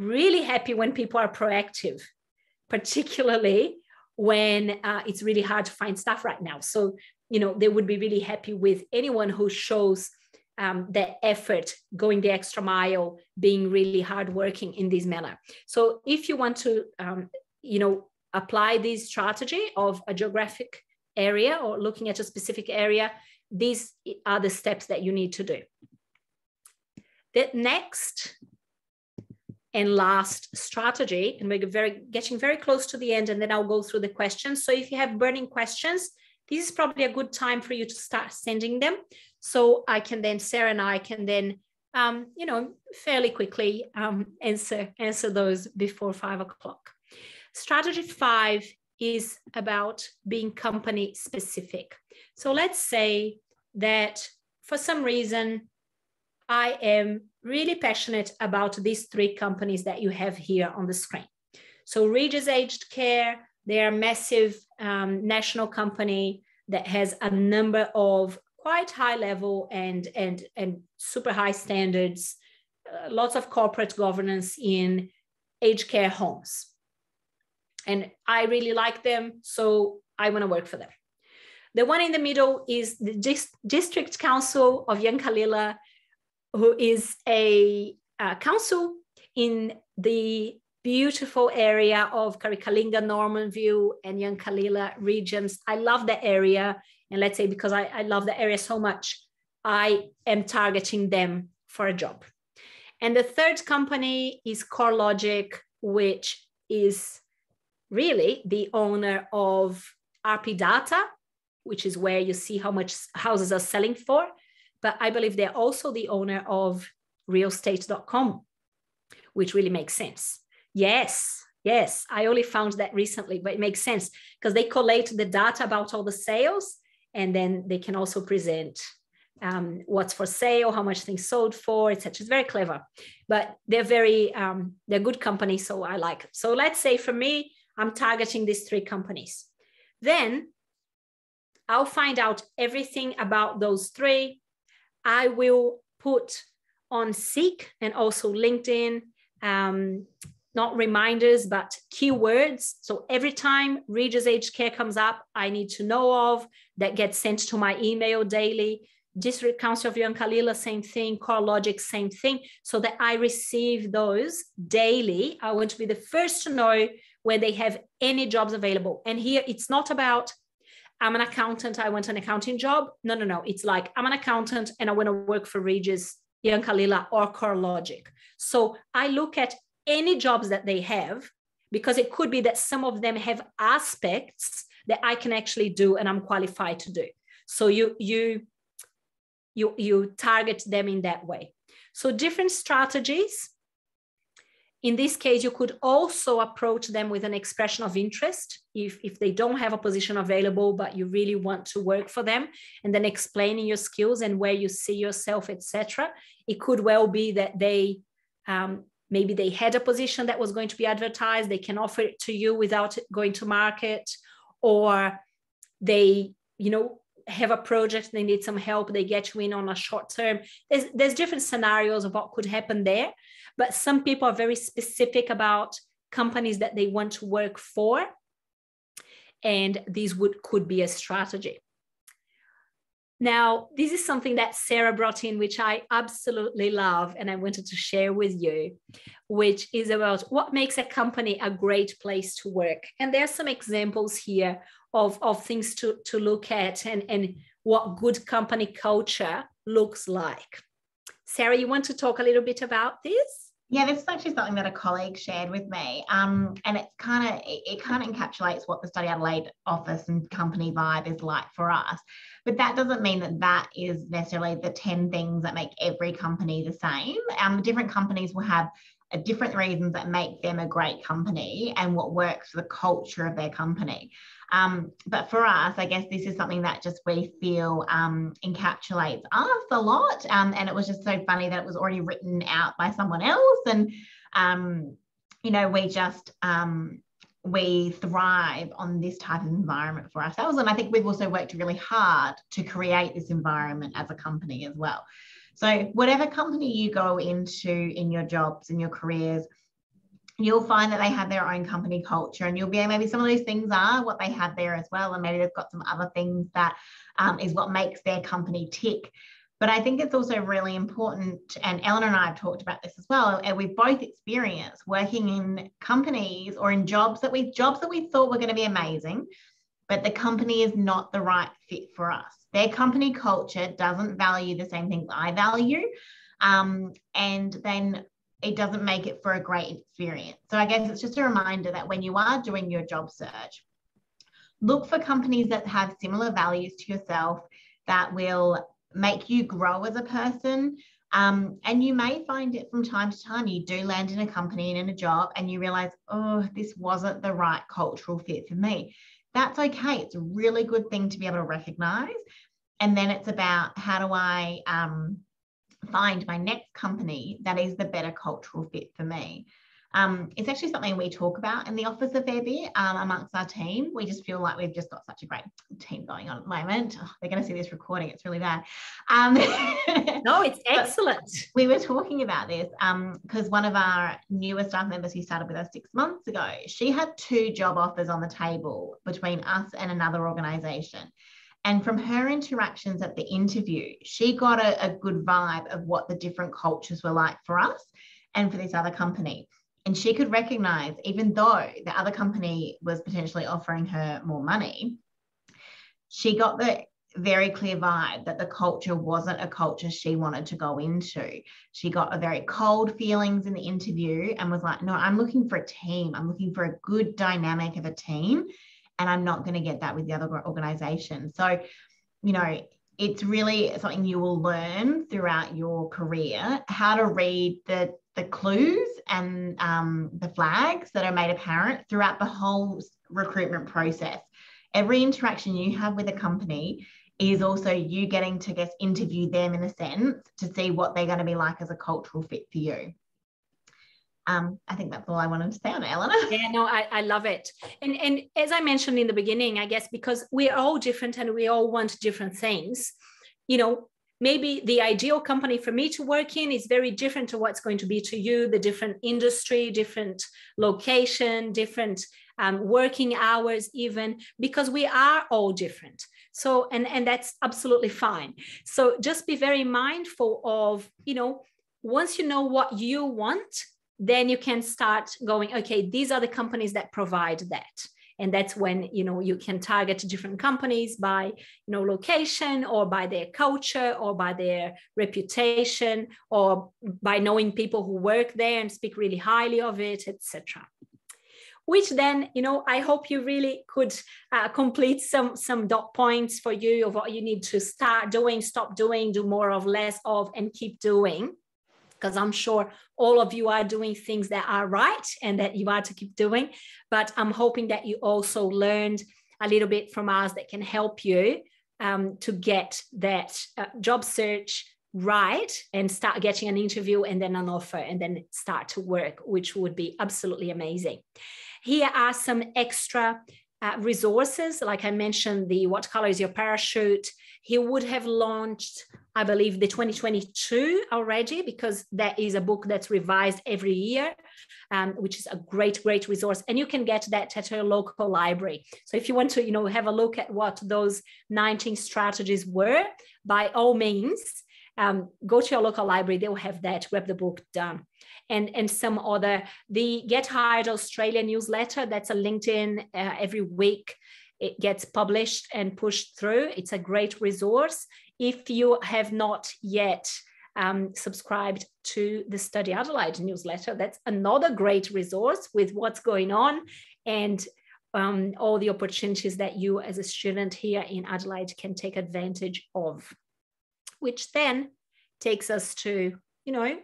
really happy when people are proactive, particularly when it's really hard to find staff right now. So, they would be really happy with anyone who shows that effort, going the extra mile, being really hardworking in this manner. So if you want to, apply this strategy of a geographic area or looking at a specific area, these are the steps that you need to do. The next and last strategy, and we're getting very close to the end, and then I'll go through the questions. So if you have burning questions, this is probably a good time for you to start sending them. So Sarah and I can then, fairly quickly answer those before 5 o'clock. Strategy 5 is about being company specific. So let's say that for some reason, I am really passionate about these 3 companies that you have here on the screen. So Regis Aged Care, they are a massive national company that has a number of quite high level and super high standards, lots of corporate governance in aged care homes. And I really like them, so I want to work for them. The one in the middle is the District Council of Yankalila, who is a council in the beautiful area of Karikalinga, Normanville, and Yankalila regions. I love the area. And let's say because I love the area so much, I am targeting them for a job. And the third company is CoreLogic, which is really the owner of RP Data, which is where you see how much houses are selling for. But I believe they're also the owner of realestate.com, which really makes sense. Yes, I only found that recently, but it makes sense because they collate the data about all the sales, and then they can also present what's for sale, how much things sold for, etc. It's very clever, but they're they're good companies, so I like it. So let's say for me, I'm targeting these 3 companies. Then I'll find out everything about those 3. I will put on Seek and also LinkedIn, not reminders, but keywords. So every time Regis Aged Care comes up, I need to know of, that gets sent to my email daily. District Council of Yankalila, same thing. CoreLogic, same thing. So that I receive those daily. I want to be the first to know when they have any jobs available. And here it's not about, I'm an accountant, I want an accounting job. No. It's like, I'm an accountant and I want to work for Regis, Yankalila, or CoreLogic. So I look at any jobs that they have, because it could be that some of them have aspects that I can actually do and I'm qualified to do. So you target them in that way. So different strategies. In this case, you could also approach them with an expression of interest if they don't have a position available, but you really want to work for them, and then explaining your skills and where you see yourself, etc. It could well be that they maybe they had a position that was going to be advertised, they can offer it to you without going to market, or they, have a project, they need some help, they get you in on a short term. There's different scenarios of what could happen there, but some people are very specific about companies that they want to work for, and these could be a strategy. Now, this is something that Sarah brought in, which I absolutely love, and I wanted to share with you, which is about what makes a company a great place to work. And there's some examples here of things to look at and what good company culture looks like. Sarah, you want to talk a little bit about this? Yeah, this is actually something that a colleague shared with me, and it kind of encapsulates what the Study Adelaide office and company vibe is like for us. But that doesn't mean that that is necessarily the 10 things that make every company the same. Different companies will have different reasons that make them a great company and what works for the culture of their company. But for us, I guess this is something that just we feel encapsulates us a lot. And it was just so funny that it was already written out by someone else. And, we just, we thrive on this type of environment for ourselves. And I think we've also worked really hard to create this environment as a company as well. So whatever company you go into in your jobs, in your careers, you'll find that they have their own company culture, and you'll be maybe some of those things are what they have there as well. And maybe they've got some other things that is what makes their company tick. But I think it's also really important, and Eleanor and I have talked about this as well, and we've both experienced working in companies or in jobs that we thought were going to be amazing, but the company is not the right fit for us. Their company culture doesn't value the same things I value, and then it doesn't make it for a great experience. So I guess it's just a reminder that when you are doing your job search, look for companies that have similar values to yourself, that will make you grow as a person. And you may find it from time to time, you do land in a company and in a job and you realize, oh, this wasn't the right cultural fit for me. That's okay. It's a really good thing to be able to recognize. And then it's about, how do I find my next company that is the better cultural fit for me? It's actually something we talk about in the office a fair bit amongst our team. We just feel like we've just got such a great team going on at the moment. Oh, they're going to see this recording. It's really bad. No, it's excellent. We were talking about this because one of our newer staff members who started with us 6 months ago, she had 2 job offers on the table between us and another organisation. And from her interactions at the interview, she got a good vibe of what the different cultures were like for us and for this other company. And she could recognize, even though the other company was potentially offering her more money, she got the very clear vibe that the culture wasn't a culture she wanted to go into. She got a very cold feelings in the interview and was like, no, I'm looking for a team. I'm looking for a good dynamic of a team. And I'm not going to get that with the other organization. So, it's really something you will learn throughout your career, how to read the clues and the flags that are made apparent throughout the whole recruitment process. Every interaction you have with a company is also you getting to, interview them in a sense to see what they're going to be like as a cultural fit for you. I think that's all I wanted to say on it, Eleanor. Yeah, no, I love it. And as I mentioned in the beginning, I guess because we're all different and we all want different things, maybe the ideal company for me to work in is very different to what's going to be to you, the different industry, different location, different working hours, even, because we are all different. So, and that's absolutely fine. So just be very mindful of, once you know what you want, then you can start going, okay, these are the companies that provide that. And that's when, you can target different companies by, location or by their culture or by their reputation or by knowing people who work there and speak really highly of it, etc. Which then, I hope you really could complete some dot points for you of what you need to start doing, stop doing, do more of, less of, and keep doing. Because I'm sure all of you are doing things that are right and that you are to keep doing. But I'm hoping that you also learned a little bit from us that can help you to get that job search right and start getting an interview and then an offer and then start to work, which would be absolutely amazing. Here are some extra resources, like I mentioned, the What Color is Your Parachute. He would have launched, I believe, the 2022 already, because that is a book that's revised every year, which is a great resource. And you can get that at your local library. So if you want to, have a look at what those 19 strategies were, by all means, go to your local library. They will have that, grab the book, done. And some other, the Get Hired Australia newsletter, that's a LinkedIn every week. It gets published and pushed through. It's a great resource. If you have not yet subscribed to the Study Adelaide newsletter, that's another great resource with what's going on and all the opportunities that you as a student here in Adelaide can take advantage of, which then takes us to,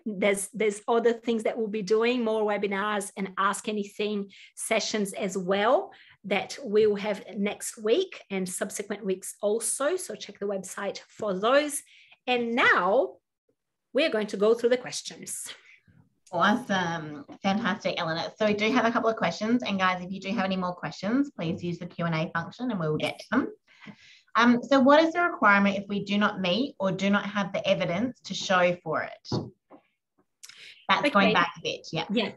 there's other things that we'll be doing, more webinars and Ask Anything sessions as well that we'll have next week and subsequent weeks also. So check the website for those. And now we're going to go through the questions. Awesome. Fantastic, Eleanor. So we do have a couple of questions. And guys, if you do have any more questions, please use the Q&A function and we will get to them. So what is the requirement if we do not meet or do not have the evidence to show for it? That's going back a bit,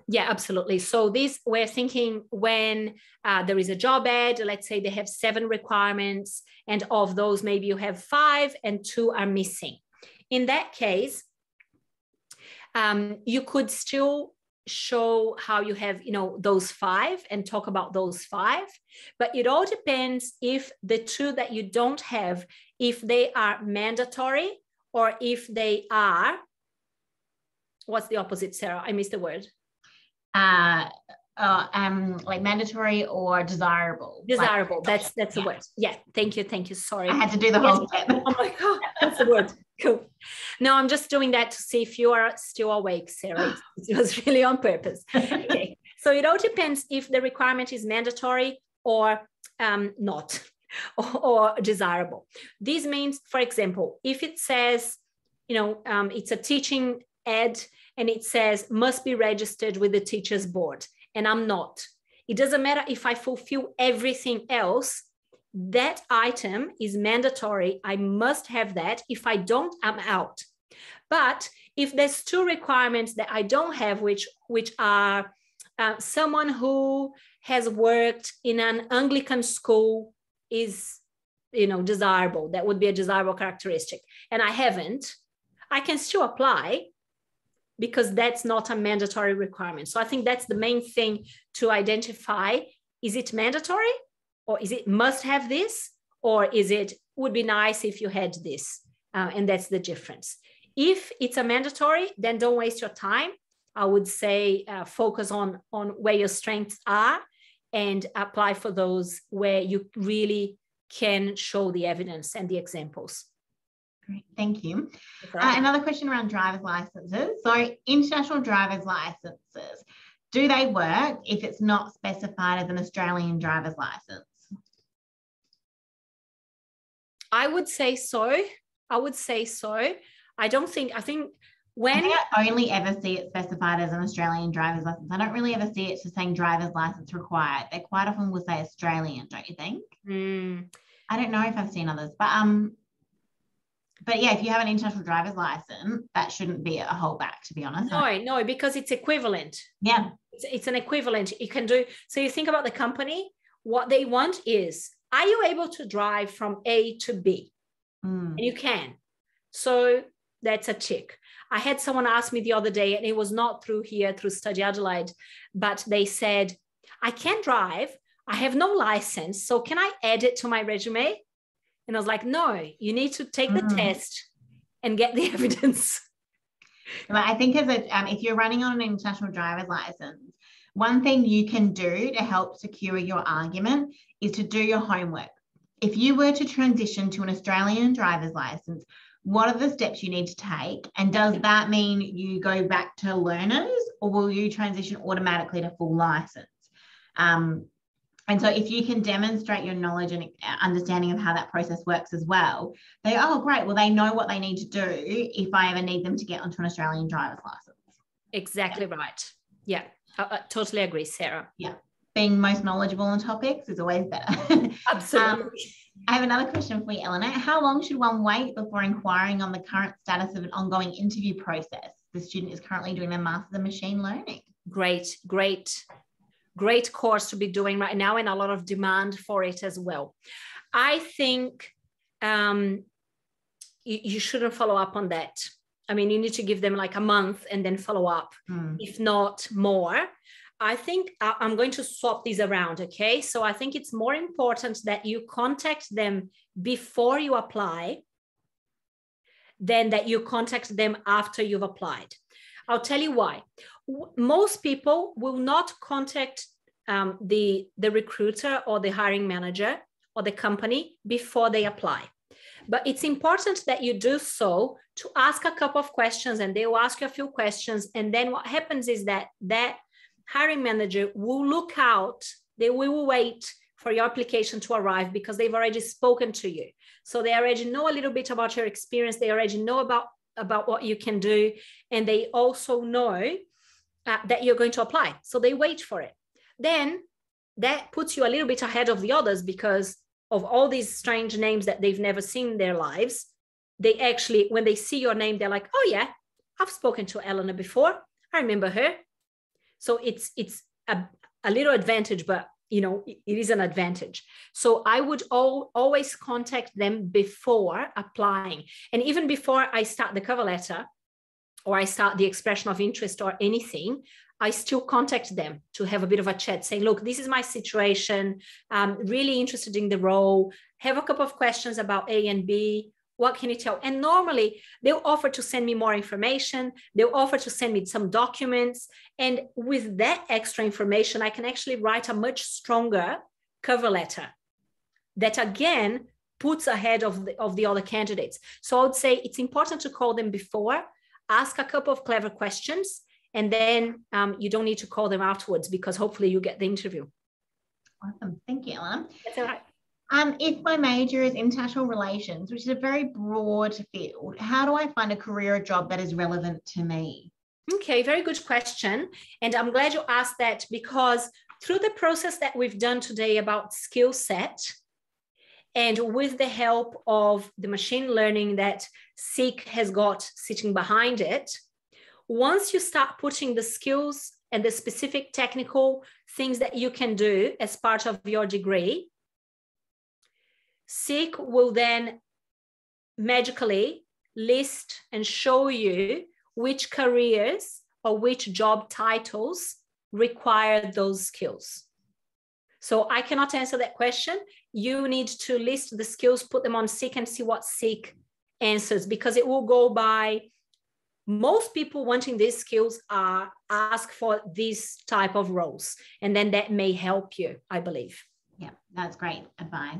Yeah, absolutely. So this, we're thinking when there is a job ad, let's say they have 7 requirements, and of those, maybe you have 5 and 2 are missing. In that case, you could still show how you have, those 5 and talk about those 5, but it all depends if the 2 that you don't have, if they are mandatory or if they are, what's the opposite, Sarah? I missed the word. Like mandatory or desirable. Desirable, that's the word. Yeah, thank you. Sorry. I had to do the whole step. Oh my God, that's the word. Cool. No, I'm just doing that to see if you are still awake, Sarah. It was really on purpose. Okay. So it all depends if the requirement is mandatory or not, or desirable. This means, for example, if it says, it's a teaching ad and it says must be registered with the teachers board, and I'm not. It doesn't matter if I fulfill everything else. That item is mandatory. I must have that. If I don't, I'm out. But if there's 2 requirements that I don't have, which are someone who has worked in an Anglican school is, desirable. That would be a desirable characteristic. And I haven't, I can still apply because that's not a mandatory requirement. So I think that's the main thing to identify. Is it mandatory? Or is it must have this? Or is it would be nice if you had this? And that's the difference. If it's a mandatory, then don't waste your time. I would say focus on where your strengths are and apply for those where you really can show the evidence and the examples. Great, thank you. Another question around driver's licenses. So international driver's licenses, do they work if it's not specified as an Australian driver's license? I would say so. I think when I only ever see it specified as an Australian driver's license. I don't really ever see it just saying driver's license required. They quite often will say Australian, don't you think? I don't know if I've seen others, but yeah, if you have an international driver's license, that shouldn't be a holdback, to be honest. No, because it's equivalent. Yeah. It's an equivalent. You can do, so you think about the company, what they want is, are you able to drive from A to B? And you can. So that's a tick. I had someone ask me the other day, and it was not through Study Adelaide, but they said, I can drive. I have no license. So can I add it to my resume? And I was like, no, you need to take the test and get the evidence. Well, I think if you're running on an international driver's license, one thing you can do to help secure your argument is to do your homework. If you were to transition to an Australian driver's license, what are the steps you need to take? And does that mean you go back to learners, or will you transition automatically to full license? And so if you can demonstrate your knowledge and understanding of how that process works as well, great, well, they know what they need to do if I ever need them to get onto an Australian driver's license. Exactly right. Yeah, I totally agree, Sarah. Yeah. being most knowledgeable on topics is always better. Absolutely. I have another question for you, Eleanor. How long should one wait before inquiring on the current status of an ongoing interview process? The student is currently doing their Master's in Machine Learning. Great course to be doing right now, and a lot of demand for it as well. I think you shouldn't follow up on that. I mean, you need to give them like a month and then follow up, if not more. I think I'm going to swap these around, okay? So I think it's more important that you contact them before you apply than that you contact them after you've applied. I'll tell you why. Most people will not contact the recruiter or the hiring manager or the company before they apply. But it's important that you do so to ask a couple of questions, and they will ask you a few questions. And then what happens is that hiring manager will look out, they will wait for your application to arrive because they've already spoken to you. So they already know a little bit about your experience. They already know about what you can do. And they also know that you're going to apply. So they wait for it. Then that puts you a little bit ahead of the others because of all these strange names that they've never seen in their lives. They actually, when they see your name, they're like, oh yeah, I've spoken to Eleanor before. I remember her. So it's a little advantage, but it is an advantage. So I would always contact them before applying. And even before I start the cover letter or I start the expression of interest or anything, I still contact them to have a bit of a chat saying, look, this is my situation. I'm really interested in the role. Have a couple of questions about A and B. What can you tell? And normally they'll offer to send me more information. They'll offer to send me some documents. And with that extra information, I can actually write a much stronger cover letter that again puts ahead of the other candidates. So I would say it's important to call them before, ask a couple of clever questions, and then you don't need to call them afterwards because hopefully you get the interview. Awesome. Thank you, Eleanor. That's all right. If my major is international relations, which is a very broad field, how do I find a career or job that is relevant to me? Okay, very good question. And I'm glad you asked that because through the process that we've done today about skill set, and with the help of the machine learning that Seek has got sitting behind it, once you start putting the skills and the specific technical things that you can do as part of your degree, Seek will then magically list and show you which careers or which job titles require those skills. So I cannot answer that question. You need to list the skills, put them on Seek and see what Seek answers, because it will go by most people wanting these skills are ask for this type of roles. And then that may help you, I believe. Yeah, that's great advice.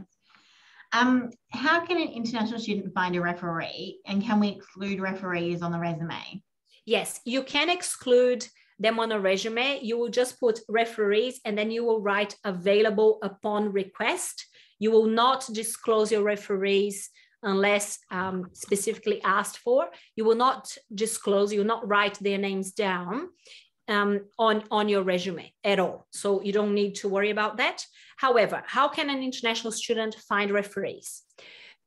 How can an international student find a referee, and can we exclude referees on the resume? Yes, you can exclude them on a resume. You will just put referees and then you will write available upon request. You will not disclose your referees unless specifically asked for. You will not disclose, you will not write their names down on your resume at all. So you don't need to worry about that. However, how can an international student find referees?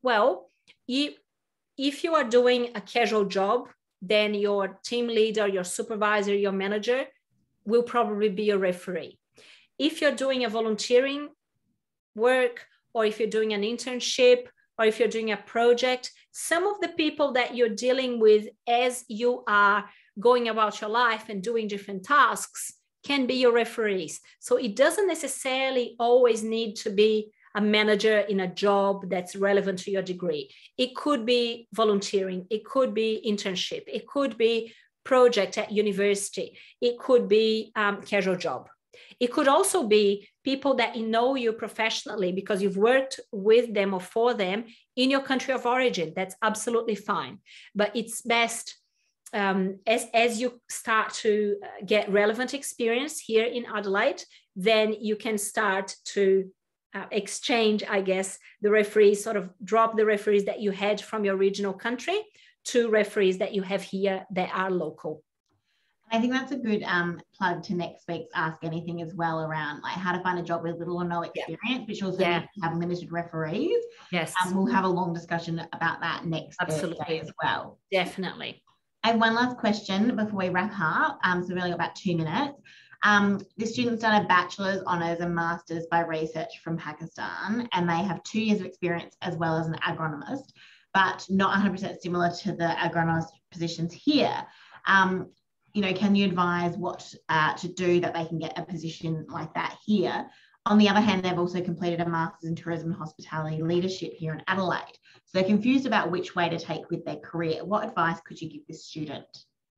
Well, if you are doing a casual job, then your team leader, your supervisor, your manager will probably be a referee. If you're doing a volunteering work, or if you're doing an internship, or if you're doing a project, some of the people that you're dealing with as you are going about your life and doing different tasks can be your referees. So it doesn't necessarily always need to be a manager in a job that's relevant to your degree. It could be volunteering, it could be internship, it could be project at university, it could be casual job. It could also be people that know you professionally because you've worked with them or for them in your country of origin. That's absolutely fine. But it's best as you start to get relevant experience here in Adelaide, then you can start to exchange, I guess, the referees, sort of drop the referees that you had from your original country to referees that you have here that are local. I think that's a good plug to next week's Ask Anything as well, around like how to find a job with little or no experience, which also means you have limited referees. Yes. We'll have a long discussion about that next Thursday as well. Definitely. I have one last question before we wrap up. So we've only got about 2 minutes. This student's done a bachelor's, honours and master's by research from Pakistan, and they have 2 years of experience as well as an agronomist, but not 100% similar to the agronomist positions here. You know, can you advise what to do that they can get a position like that here? On the other hand, they've also completed a master's in tourism and hospitality leadership here in Adelaide. So they're confused about which way to take with their career. What advice could you give this student?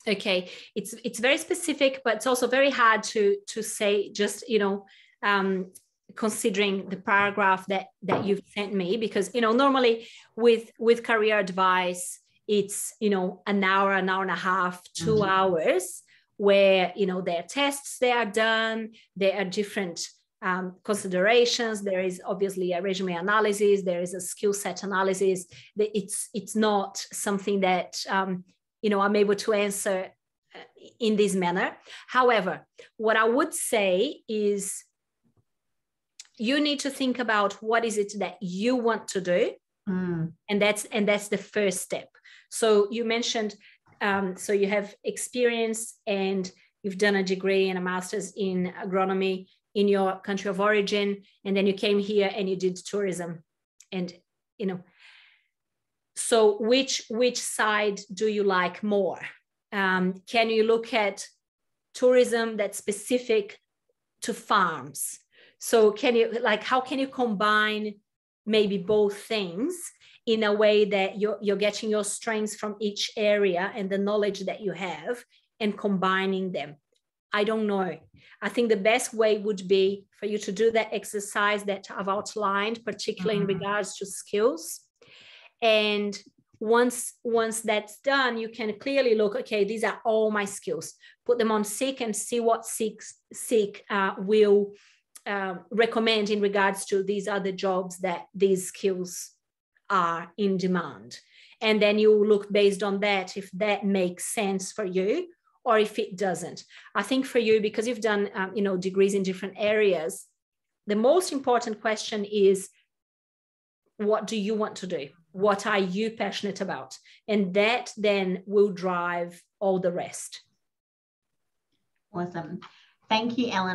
Okay, it's very specific, but it's also very hard to say, just, you know, considering the paragraph that you've sent me, because, you know, normally with career advice, it's, you know, an hour and a half, 2 hours, where, you know, there are tests that are done, there are different considerations. There is obviously a resume analysis, there is a skill set analysis. It's not something that, you know, I'm able to answer in this manner. However, what I would say is you need to think about what is it that you want to do. And that's the first step. So you mentioned, so you have experience and you've done a degree and a master's in agronomy in your country of origin, and then you came here and you did tourism. And, you know, so which side do you like more? Can you look at tourism that's specific to farms? So can you, like, how can you combine maybe both things in a way that you're getting your strengths from each area and the knowledge that you have and combining them? I don't know. I think the best way would be for you to do that exercise that I've outlined, particularly in regards to skills. And once that's done, you can clearly look, okay, these are all my skills. Put them on Seek and see what Seek will recommend in regards to these other jobs that these skills are in demand. And then you look based on that, if that makes sense for you or if it doesn't. I think for you, because you've done you know, degrees in different areas, the most important question is, what do you want to do? What are you passionate about? And that then will drive all the rest. Awesome. Thank you, Ellen.